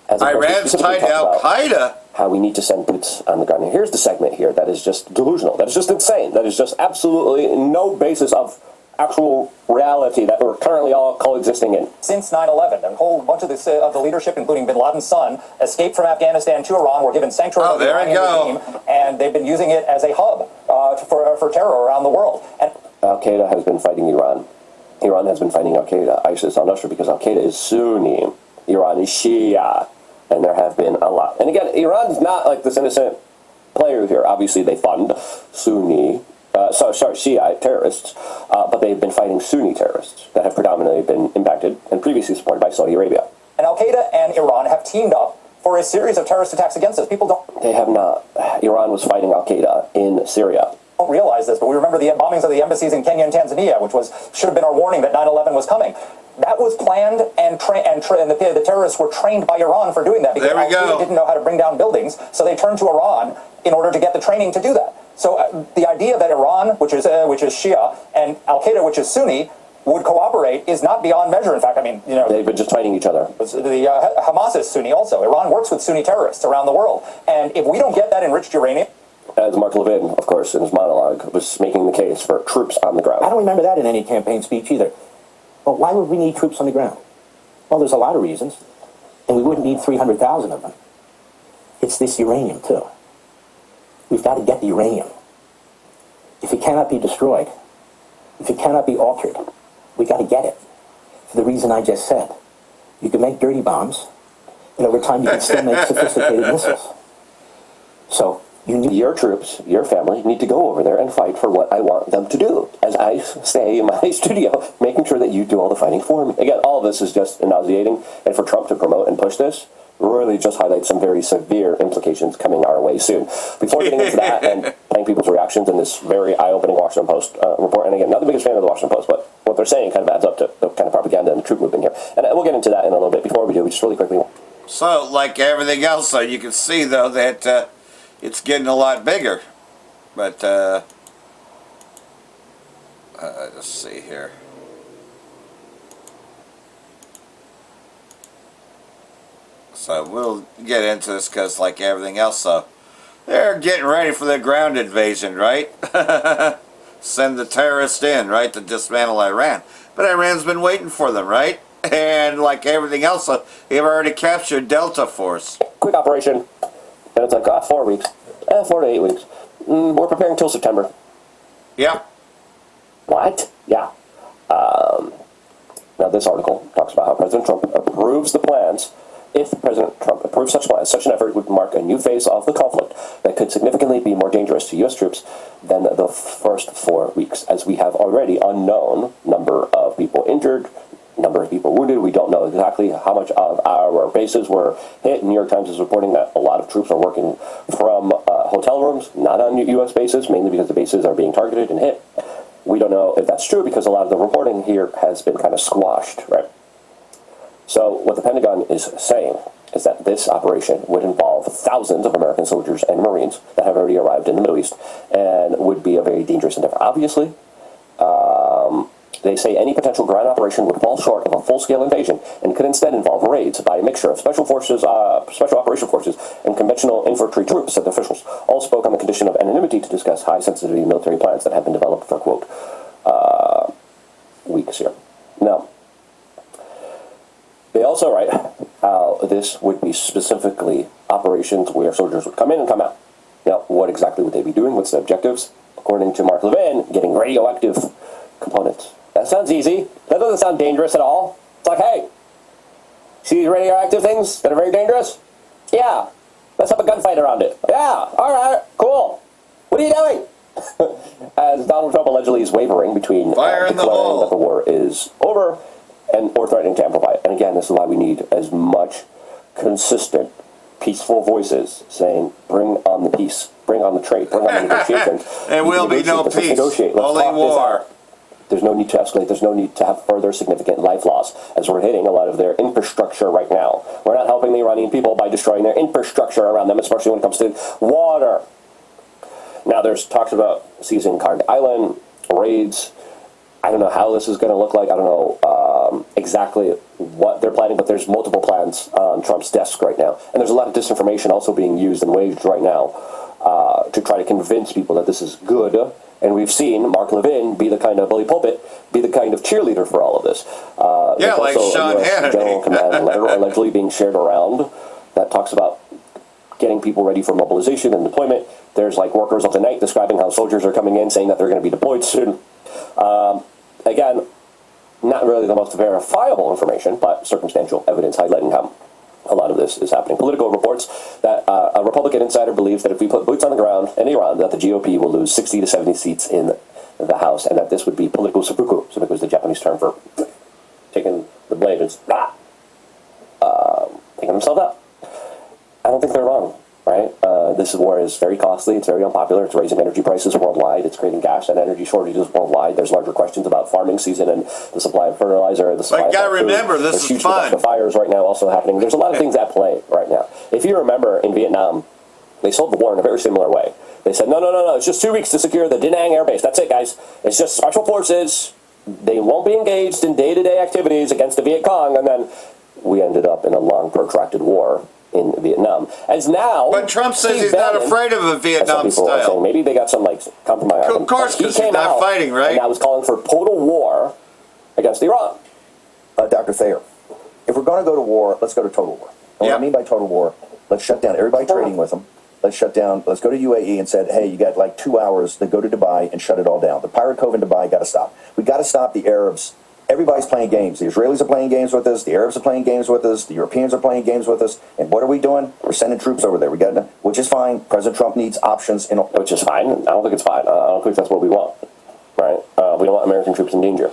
Speaker 10: As
Speaker 1: Iran's tied to Al Qaeda.
Speaker 10: How we need to send boots on the ground. And here's the segment here that is just delusional. That is just insane. That is just absolutely no basis of actual reality that we're currently all coexisting in.
Speaker 11: Since 9/11, a whole bunch of the leadership, including bin Laden's son, escaped from Afghanistan to Iran, were given sanctuary by the Iranian regime, and they've been using it as a hub for terror around the world. And
Speaker 10: Al Qaeda has been fighting Iran. Iran has been fighting Al Qaeda, ISIS, al Nusra, because Al Qaeda is Sunni, Iran is Shia, and there have been a lot. And again, Iran's not like this innocent player here. Obviously, they fund Sunni. Shiite terrorists, but they've been fighting Sunni terrorists that have predominantly been impacted and previously supported by Saudi Arabia.
Speaker 11: And Al Qaeda and Iran have teamed up for a series of terrorist attacks against us. People don't.
Speaker 10: They have not. Iran was fighting Al Qaeda in Syria.
Speaker 11: Don't realize this, but we remember the bombings of the embassies in Kenya and Tanzania, which should have been our warning that 9/11 was coming. That was planned, and the terrorists were trained by Iran for doing that because Al Qaeda didn't know how to bring down buildings, so they turned to Iran in order to get the training to do that. So the idea that Iran, which is Shia, and Al Qaeda, which is Sunni, would cooperate is not beyond measure. In fact, I mean,
Speaker 10: they've been just fighting each other.
Speaker 11: The Hamas is Sunni also. Iran works with Sunni terrorists around the world, and if we don't get that enriched uranium.
Speaker 10: As Mark Levin, of course, in his monologue, was making the case for troops on the ground.
Speaker 12: I don't remember that in any campaign speech either. Well, why would we need troops on the ground? Well, there's a lot of reasons, and we wouldn't need 300,000 of them. It's this uranium, too. We've got to get the uranium. If it cannot be destroyed, if it cannot be altered, we got to get it. For the reason I just said. You can make dirty bombs, and over time you can still make sophisticated missiles. So,
Speaker 10: your troops, your family, need to go over there and fight for what I want them to do. As I stay in my studio, making sure that you do all the fighting for me. Again, all of this is just nauseating, and for Trump to promote and push this really just highlights some very severe implications coming our way soon. Before getting into that and playing people's reactions in this very eye-opening Washington Post report, and again, not the biggest fan of the Washington Post, but what they're saying kind of adds up to the kind of propaganda and the troop movement here. And we'll get into that in a little bit. Before we do, we just really quickly...
Speaker 1: So, like everything else, though, you can see, though, that it's getting a lot bigger. But, let's see here. So we'll get into this because, like everything else, so they're getting ready for the ground invasion, right? Send the terrorists in, right, to dismantle Iran. But Iran's been waiting for them, right? And like everything else, they've already captured Delta Force.
Speaker 10: Quick operation. And it's like 4 weeks. 4 to 8 weeks. We're preparing till September.
Speaker 1: Yep.
Speaker 10: What? Yeah. Now this article talks about how President Trump approves the plans. If President Trump approves such plans, such an effort would mark a new phase of the conflict that could significantly be more dangerous to U.S. troops than the first 4 weeks, as we have already unknown number of people injured, number of people wounded. We don't know exactly how much of our bases were hit. New York Times is reporting that a lot of troops are working from hotel rooms, not on U.S. bases, mainly because the bases are being targeted and hit. We don't know if that's true because a lot of the reporting here has been kind of squashed, right? So what the Pentagon is saying is that this operation would involve thousands of American soldiers and Marines that have already arrived in the Middle East and would be a very dangerous endeavor. Obviously, they say any potential ground operation would fall short of a full-scale invasion and could instead involve raids by a mixture of special forces, special operation forces, and conventional infantry troops, said the officials. All spoke on the condition of anonymity to discuss high-sensitivity military plans that have been developed for, quote, weeks here. Now, they also write how this would be specifically operations where soldiers would come in and come out. Now, what exactly would they be doing? What's the objectives? According to Mark Levin, getting radioactive components. That sounds easy. That doesn't sound dangerous at all. It's like, hey, see these radioactive things that are very dangerous? Yeah, let's have a gunfight around it. Yeah, all right, cool. What are you doing? As Donald Trump allegedly is wavering between declaring that the war is over or threatening to amplify it. And again, this is why we need as much consistent, peaceful voices saying, bring on the peace, bring on the trade, bring on the negotiations.
Speaker 1: There will be no peace, only war.
Speaker 10: There's no need to escalate. There's no need to have further significant life loss as we're hitting a lot of their infrastructure right now. We're not helping the Iranian people by destroying their infrastructure around them, especially when it comes to water. Now, there's talks about seizing Kharg Island, raids. I don't know how this is going to look like. I don't know exactly what they're planning, but there's multiple plans on Trump's desk right now. And there's a lot of disinformation also being used and waged right now to try to convince people that this is good. And we've seen Mark Levin be the kind of bully pulpit, be the kind of cheerleader for all of this.
Speaker 1: Yeah, like Sean Hannity.
Speaker 10: General command letter allegedly being shared around that talks about getting people ready for mobilization and deployment. There's like workers of the night describing how soldiers are coming in, saying that they're going to be deployed soon. Again, not really the most verifiable information, but circumstantial evidence highlighting how a lot of this is happening. Political reports that a Republican insider believes that if we put boots on the ground in Iran, that the GOP will lose 60 to 70 seats in the House, and that this would be political seppuku. Seppuku is the Japanese term for taking the blade and taking themselves out. I don't think they're wrong, right? This war is very costly. It's very unpopular. It's raising energy prices worldwide. It's creating gas and energy shortages worldwide. There's larger questions about farming season and the supply of fertilizer. The supply
Speaker 1: but you got to remember, this is fun.
Speaker 10: The fires right now also happening. There's a lot of things at play right now. If you remember, in Vietnam, they sold the war in a very similar way. They said, no, it's just 2 weeks to secure the Da Nang Air Base. That's it, guys. It's just special forces. They won't be engaged in day-to-day activities against the Viet Cong. And then we ended up in a long, protracted war in Vietnam. As now,
Speaker 1: but Trump says he's not afraid of a Vietnam style.
Speaker 10: Maybe they got some compromise.
Speaker 1: Of course, because he's not fighting, right?
Speaker 10: And now he's calling for total war against Iran.
Speaker 13: Dr. Thayer, if we're going to go to war, let's go to total war. And what I mean by total war, let's shut down everybody trading with them. Let's shut down. Let's go to UAE and said, hey, you got like 2 hours to go to Dubai and shut it all down. The pirate cove in Dubai got to stop. We got to stop the Arabs. Everybody's playing games. The Israelis are playing games with us. The Arabs are playing games with us. The Europeans are playing games with us. And what are we doing? We're sending troops over there. Which is fine. President Trump needs options.
Speaker 10: Which is fine. I don't think it's fine. I don't think that's what we want. Right? We don't want American troops in danger.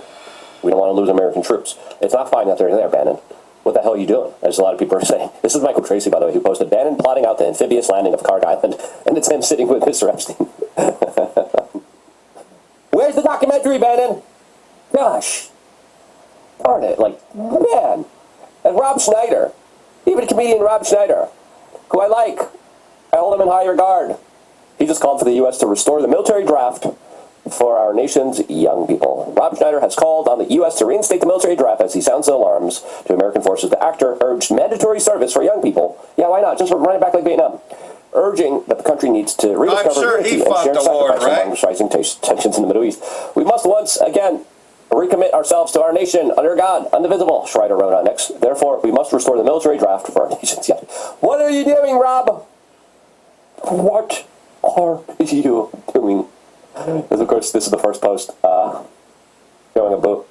Speaker 10: We don't want to lose American troops. It's not fine that they're there, Bannon. What the hell are you doing? As a lot of people are saying. This is Michael Tracy, by the way, who posted Bannon plotting out the amphibious landing of Kharg Island. And it's him sitting with Mr. Epstein. Where's the documentary, Bannon? Gosh. Darn it, man. And Rob Schneider, even comedian Rob Schneider, who I like, I hold him in high regard. He just called for the U.S. to restore the military draft for our nation's young people. Rob Schneider has called on the U.S. to reinstate the military draft as he sounds the alarms to American forces. The actor urged mandatory service for young people. Yeah, why not? Just run it back like Vietnam. Urging that the country needs to rediscover unity and share sacrifice among rising tensions in the Middle East. We must once again recommit ourselves to our nation under God, indivisible, Schreider wrote on X. Therefore, we must restore the military draft for our nation's young. What are you doing, Rob? What are you doing? Because, of course, this is the first post showing a boat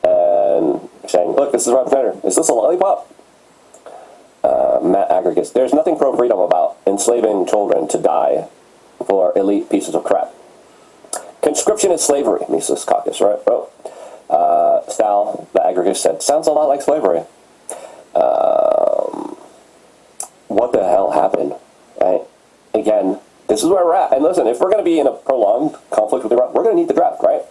Speaker 10: and saying, look, this is Rob Schneider. Is this a lollipop? Matt Aggregates. There's nothing pro-freedom about enslaving children to die for elite pieces of crap. Conscription is slavery, Mises Caucus, right? Sal, the aggregate said, sounds a lot like slavery. What the hell happened? Right? Again, this is where we're at. And listen, if we're going to be in a prolonged conflict with Iran, we're going to need the draft, right?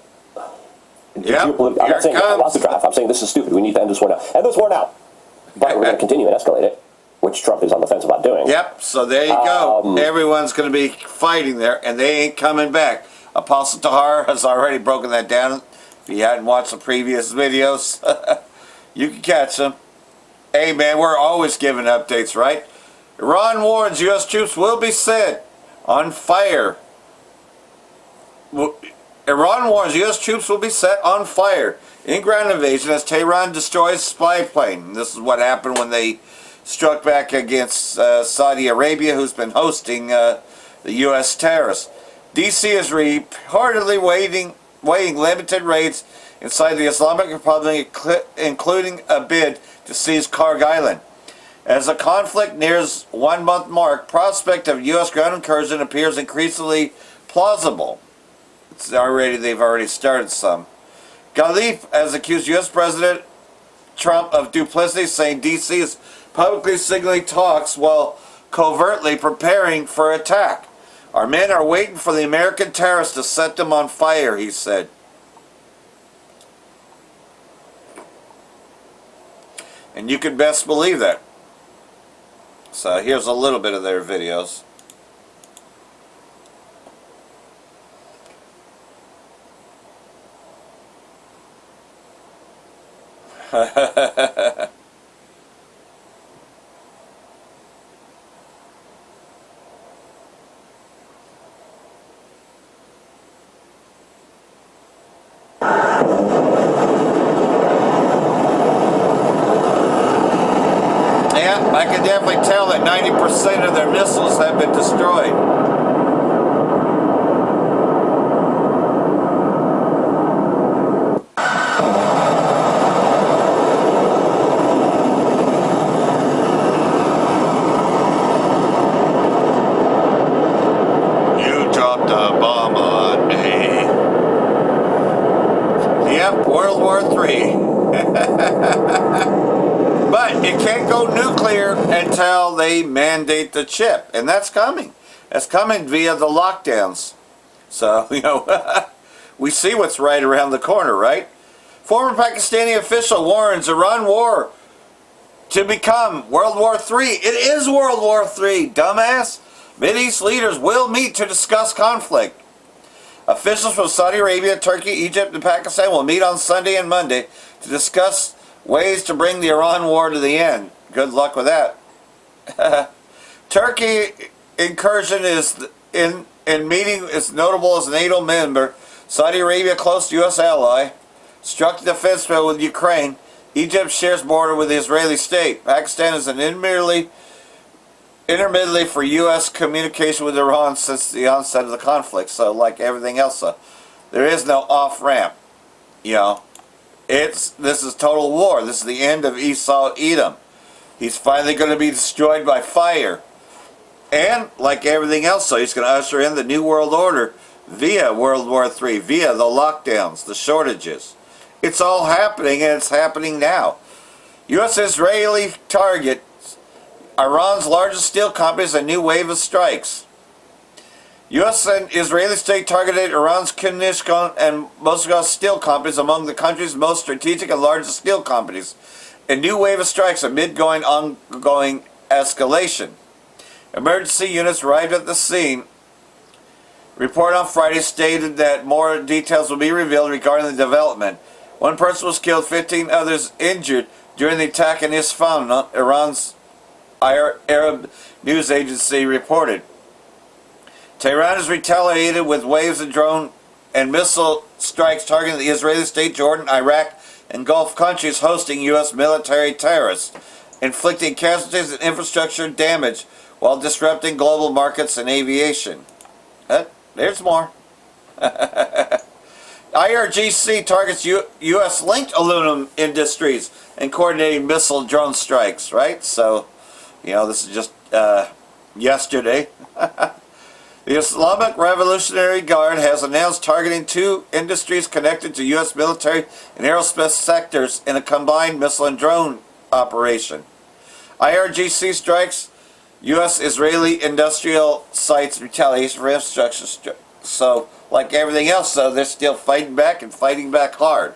Speaker 1: Yeah.
Speaker 10: I'm not saying I want the draft. I'm saying this is stupid. We need to end this war now. End this war now. But we're going to continue and escalate it, which Trump is on the fence about doing.
Speaker 1: Yep. So there you go. Everyone's going to be fighting there, and they ain't coming back. Apostle Tahar has already broken that down. If you hadn't watched the previous videos, you can catch them. Hey, man, we're always giving updates, right? Iran warns U.S. troops will be set on fire. Iran warns U.S. troops will be set on fire in ground invasion as Tehran destroys spy plane. This is what happened when they struck back against Saudi Arabia, who's been hosting the U.S. terrorists. D.C. is reportedly weighing limited raids inside the Islamic Republic, including a bid to seize Kharg Island. As the conflict nears 1 month mark, prospect of U.S. ground incursion appears increasingly plausible. They've already started some. Galif has accused U.S. President Trump of duplicity, saying D.C. is publicly signaling talks while covertly preparing for attack. Our men are waiting for the American terrorists to set them on fire, he said. And you can best believe that. So here's a little bit of their videos. Yeah, I can definitely tell that 90% of their missiles have been destroyed. You dropped a bomb on me. Yep, World War III. But it can't go nuclear until they mandate the chip. And that's coming. That's coming via the lockdowns. So, we see what's right around the corner, right? Former Pakistani official warns Iran war to become World War III. It is World War III, dumbass. Mideast leaders will meet to discuss conflict. Officials from Saudi Arabia, Turkey, Egypt, and Pakistan will meet on Sunday and Monday to discuss ways to bring the Iran war to the end. Good luck with that. Turkey incursion is in meeting is notable as a NATO member. Saudi Arabia, close U.S. ally, struck the defense bill with Ukraine. Egypt shares border with the Israeli state. Pakistan is an intermittently for U.S. communication with Iran since the onset of the conflict. So, like everything else, there is no off-ramp. This is total war. This is the end of Esau Edom. He's finally going to be destroyed by fire. And, like everything else, he's going to usher in the New World Order via World War III, via the lockdowns, the shortages. It's all happening, and it's happening now. U.S.-Israeli target Iran's largest steel companies, a new wave of strikes. U.S. and Israeli state targeted Iran's Kinishkon and Moscow steel companies among the country's most strategic and largest steel companies. A new wave of strikes amid ongoing escalation. Emergency units arrived at the scene. Report on Friday stated that more details will be revealed regarding the development. One person was killed, 15 others injured during the attack in Isfahan, Iran's Arab news agency reported. Tehran has retaliated with waves of drone and missile strikes targeting the Israeli state, Jordan, Iraq, and Gulf countries hosting U.S. military terrorists, inflicting casualties and infrastructure damage while disrupting global markets and aviation. There's more. IRGC targets U.S.-linked aluminum industries and coordinating missile drone strikes, right? So, this is just yesterday. The Islamic Revolutionary Guard has announced targeting 2 industries connected to U.S. military and aerospace sectors in a combined missile and drone operation. IRGC strikes U.S.-Israeli industrial sites retaliation for infrastructure. So, like everything else, though, they're still fighting back and fighting back hard.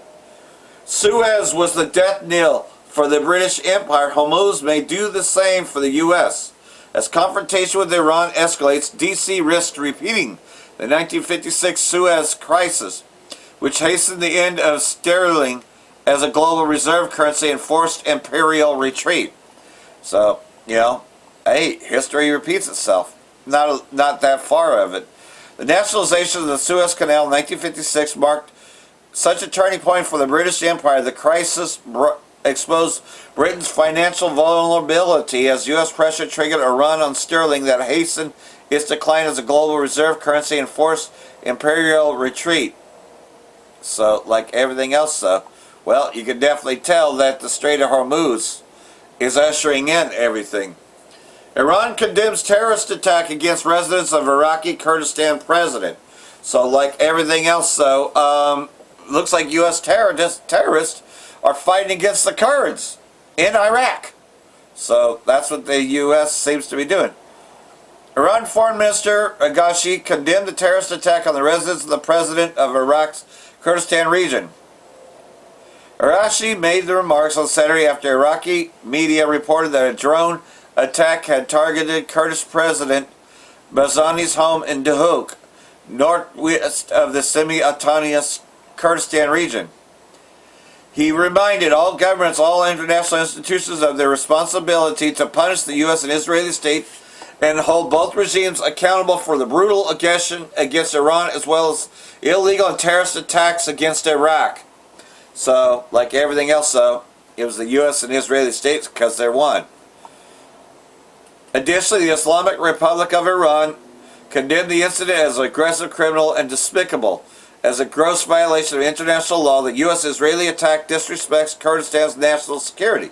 Speaker 1: Suez was the death knell for the British Empire. Hormuz may do the same for the U.S. As confrontation with Iran escalates, D.C. risks repeating the 1956 Suez Crisis, which hastened the end of sterling as a global reserve currency and forced imperial retreat. So, hey, history repeats itself. Not that far of it. The nationalization of the Suez Canal in 1956 marked such a turning point for the British Empire. The crisis exposed Britain's financial vulnerability as U.S. pressure triggered a run on sterling that hastened its decline as a global reserve currency and forced imperial retreat. So, like everything else, you can definitely tell that the Strait of Hormuz is ushering in everything. Iran condemns terrorist attack against residents of Iraqi Kurdistan president. So like everything else, though, looks like U.S. terrorists are fighting against the Kurds in Iraq. So that's what the U.S. seems to be doing. Iran Foreign Minister Agashi condemned the terrorist attack on the residence of the president of Iraq's Kurdistan region. Agashi made the remarks on Saturday after Iraqi media reported that a drone attack had targeted Kurdish President Barzani's home in Duhok, northwest of the semi-autonomous Kurdistan region. He reminded all governments, all international institutions of their responsibility to punish the U.S. and Israeli state and hold both regimes accountable for the brutal aggression against Iran as well as illegal and terrorist attacks against Iraq. So, like everything else, though, it was the U.S. and Israeli states because they're one. Additionally, the Islamic Republic of Iran condemned the incident as aggressive, criminal, and despicable. As a gross violation of international law, the U.S.-Israeli attack disrespects Kurdistan's national security.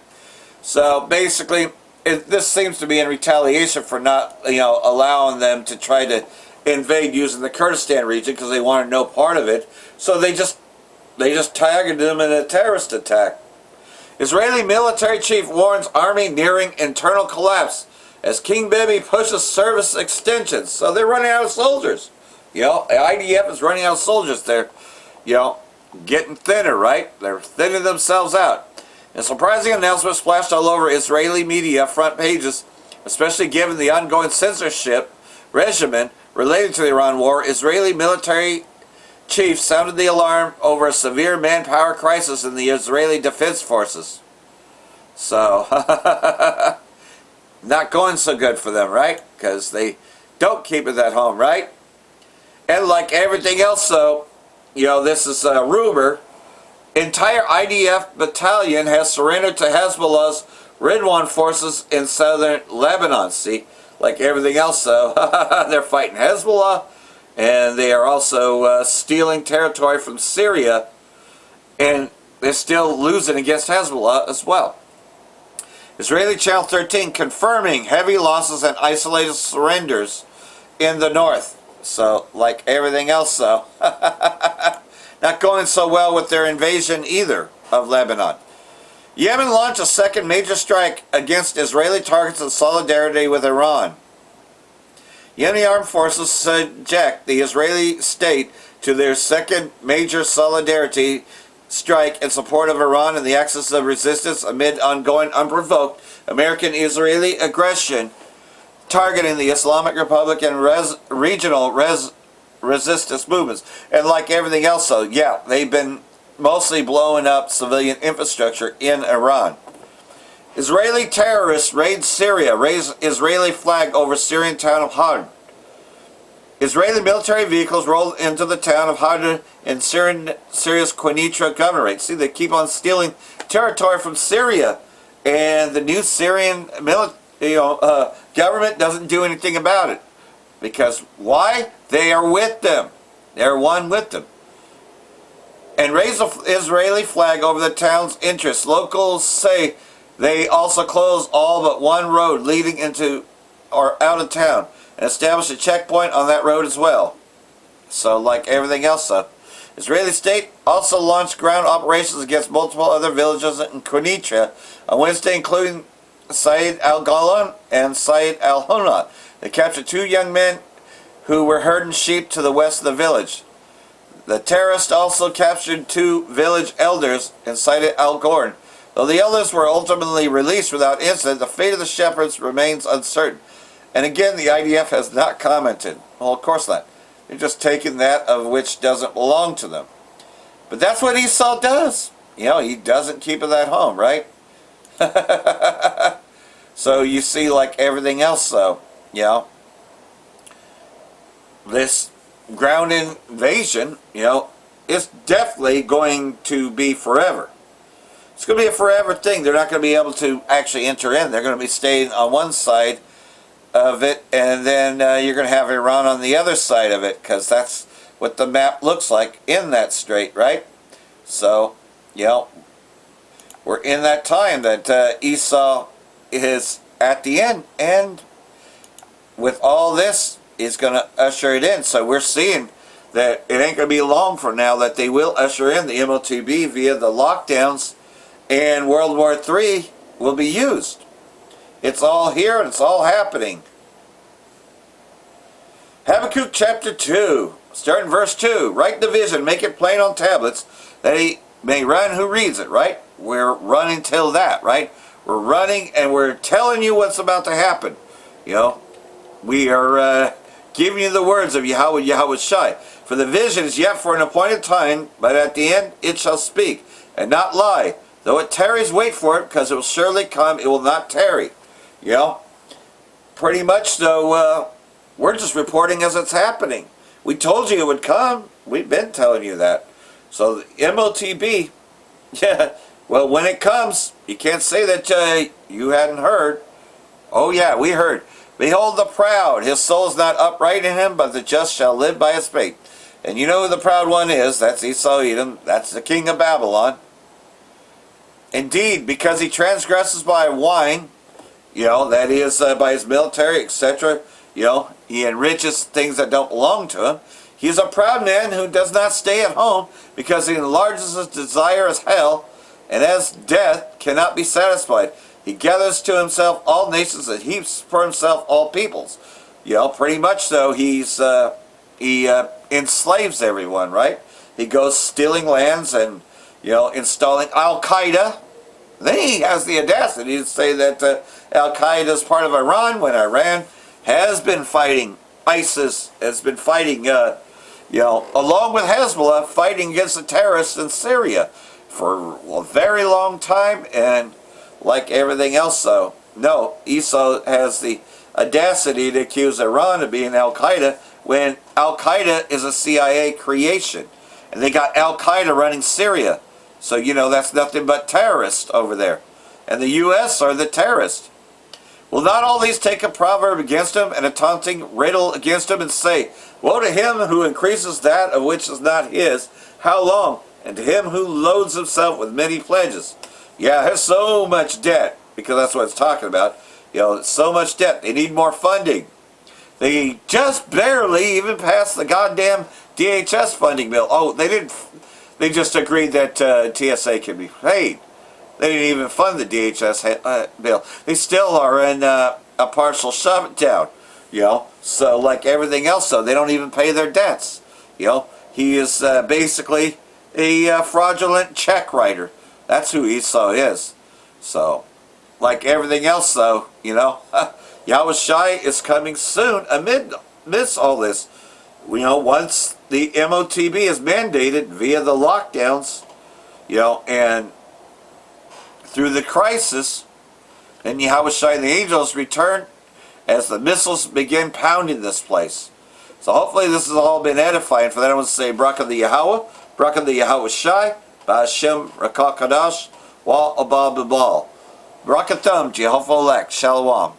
Speaker 1: So basically, this seems to be in retaliation for not, allowing them to try to invade using the Kurdistan region because they wanted no part of it. So they just targeted them in a terrorist attack. Israeli military chief warns army nearing internal collapse as King Bibi pushes service extensions. So they're running out of soldiers. The IDF is running out of soldiers. They're, getting thinner, right? They're thinning themselves out. A surprising announcement splashed all over Israeli media front pages, especially given the ongoing censorship regimen related to the Iran war. Israeli military chief sounded the alarm over a severe manpower crisis in the Israeli Defense Forces. So, not going so good for them, right? Because they don't keep it at home, right? And like everything else, though, this is a rumor. Entire IDF battalion has surrendered to Hezbollah's Ridwan forces in southern Lebanon. See, like everything else, though, they're fighting Hezbollah, and they are also stealing territory from Syria, and they're still losing against Hezbollah as well. Israeli Channel 13 confirming heavy losses and isolated surrenders in the north. So, like everything else, though, not going so well with their invasion either of Lebanon. Yemen launched a second major strike against Israeli targets in solidarity with Iran. Yemeni armed forces subject the Israeli state to their second major solidarity strike in support of Iran and the axis of resistance amid ongoing unprovoked American-Israeli aggression targeting the Islamic Republic and regional resistance movements. And like everything else, though, they've been mostly blowing up civilian infrastructure in Iran. Israeli terrorists raid Syria, raise Israeli flag over Syrian town of Hadr. Israeli military vehicles rolled into the town of Hadr in Syria's Quneitra governorate. See, they keep on stealing territory from Syria, and the new Syrian government doesn't do anything about it. Because why? They are with them. They're one with them. And raise the Israeli flag over the town's interests. Locals say they also closed all but one road leading into or out of town and established a checkpoint on that road as well. So, like everything else, Israeli state also launched ground operations against multiple other villages in Quneitra on Wednesday, including Said al-Golan and Said al-Hunat. They captured 2 young men who were herding sheep to the west of the village. The terrorists also captured 2 village elders and Said al-Gorn. Though the elders were ultimately released without incident, the fate of the shepherds remains uncertain. And again, the IDF has not commented. Well, of course not. They're just taking that of which doesn't belong to them. But that's what Esau does. He doesn't keep it at home, right? So you see, like everything else, though, this ground invasion, is definitely going to be forever. It's going to be a forever thing. They're not going to be able to actually enter in. They're going to be staying on one side of it, and then you're going to have Iran on the other side of it, because that's what the map looks like in that strait, right? So, we're in that time that Esau is at the end, and with all this, is going to usher it in. So we're seeing that it ain't going to be long from now that they will usher in the MOTB via the lockdowns, and World War III will be used. It's all here and it's all happening. Habakkuk chapter 2, starting verse 2. Write the vision, make it plain on tablets, that he may run who reads it, right? We're running till that, right? We're running and we're telling you what's about to happen. You know, we are giving you the words of Yahweh Shai. For the vision is yet for an appointed time, but at the end it shall speak, and not lie. Though it tarries, wait for it, because it will surely come, it will not tarry. You know, pretty much though, we're just reporting as it's happening. We told you it would come. We've been telling you that. So the MOTB, yeah, well, when it comes, you can't say that you hadn't heard. Oh yeah, we heard. Behold the proud, his soul is not upright in him, but the just shall live by his faith. And you know who the proud one is. That's Esau Edom. That's the king of Babylon. Indeed, because he transgresses by wine, you know, that is by his military, etc., you know, he enriches things that don't belong to him. He is a proud man who does not stay at home, because he enlarges his desire as hell, and as death cannot be satisfied. He gathers to himself all nations and heaps for himself all peoples. You know, pretty much so, he enslaves everyone, right? He goes stealing lands and, you know, installing Al-Qaeda. Then he has the audacity to say that Al-Qaeda is part of Iran, when Iran has been fighting ISIS, has been fighting, you know, along with Hezbollah, fighting against the terrorists in Syria for a very long time. And like everything else, though, no, Esau has the audacity to accuse Iran of being Al-Qaeda, when Al-Qaeda is a CIA creation. And they got Al-Qaeda running Syria. So, you know, that's nothing but terrorists over there. And the U.S. are the terrorists. Will not all these take a proverb against him, and a taunting riddle against him, and say, woe to him who increases that of which is not his, how long? And to him who loads himself with many pledges. Yeah, there's so much debt, because that's what it's talking about. You know, so much debt. They need more funding. They just barely even passed the goddamn DHS funding bill. Oh, they didn't. They just agreed that TSA can be paid. They didn't even fund the DHS bill. They still are in a partial shutdown. You know, so like everything else, though, they don't even pay their debts. You know, he is basically a fraudulent check writer. That's who Esau is. So, like everything else, though, you know, Yahweh Shai is coming soon amidst all this. You know, once the MOTB is mandated via the lockdowns, you know, and through the crisis, then Yahweh Shai and the angels return as the missiles begin pounding this place. So hopefully this has all been edifying. For that I want to say, Barak the Yahweh, Barak the Yahweh Shai, Ba'ashem Rakakadash, Wa Abba Babal. Barakatham, Jehovah Elect, Shalom.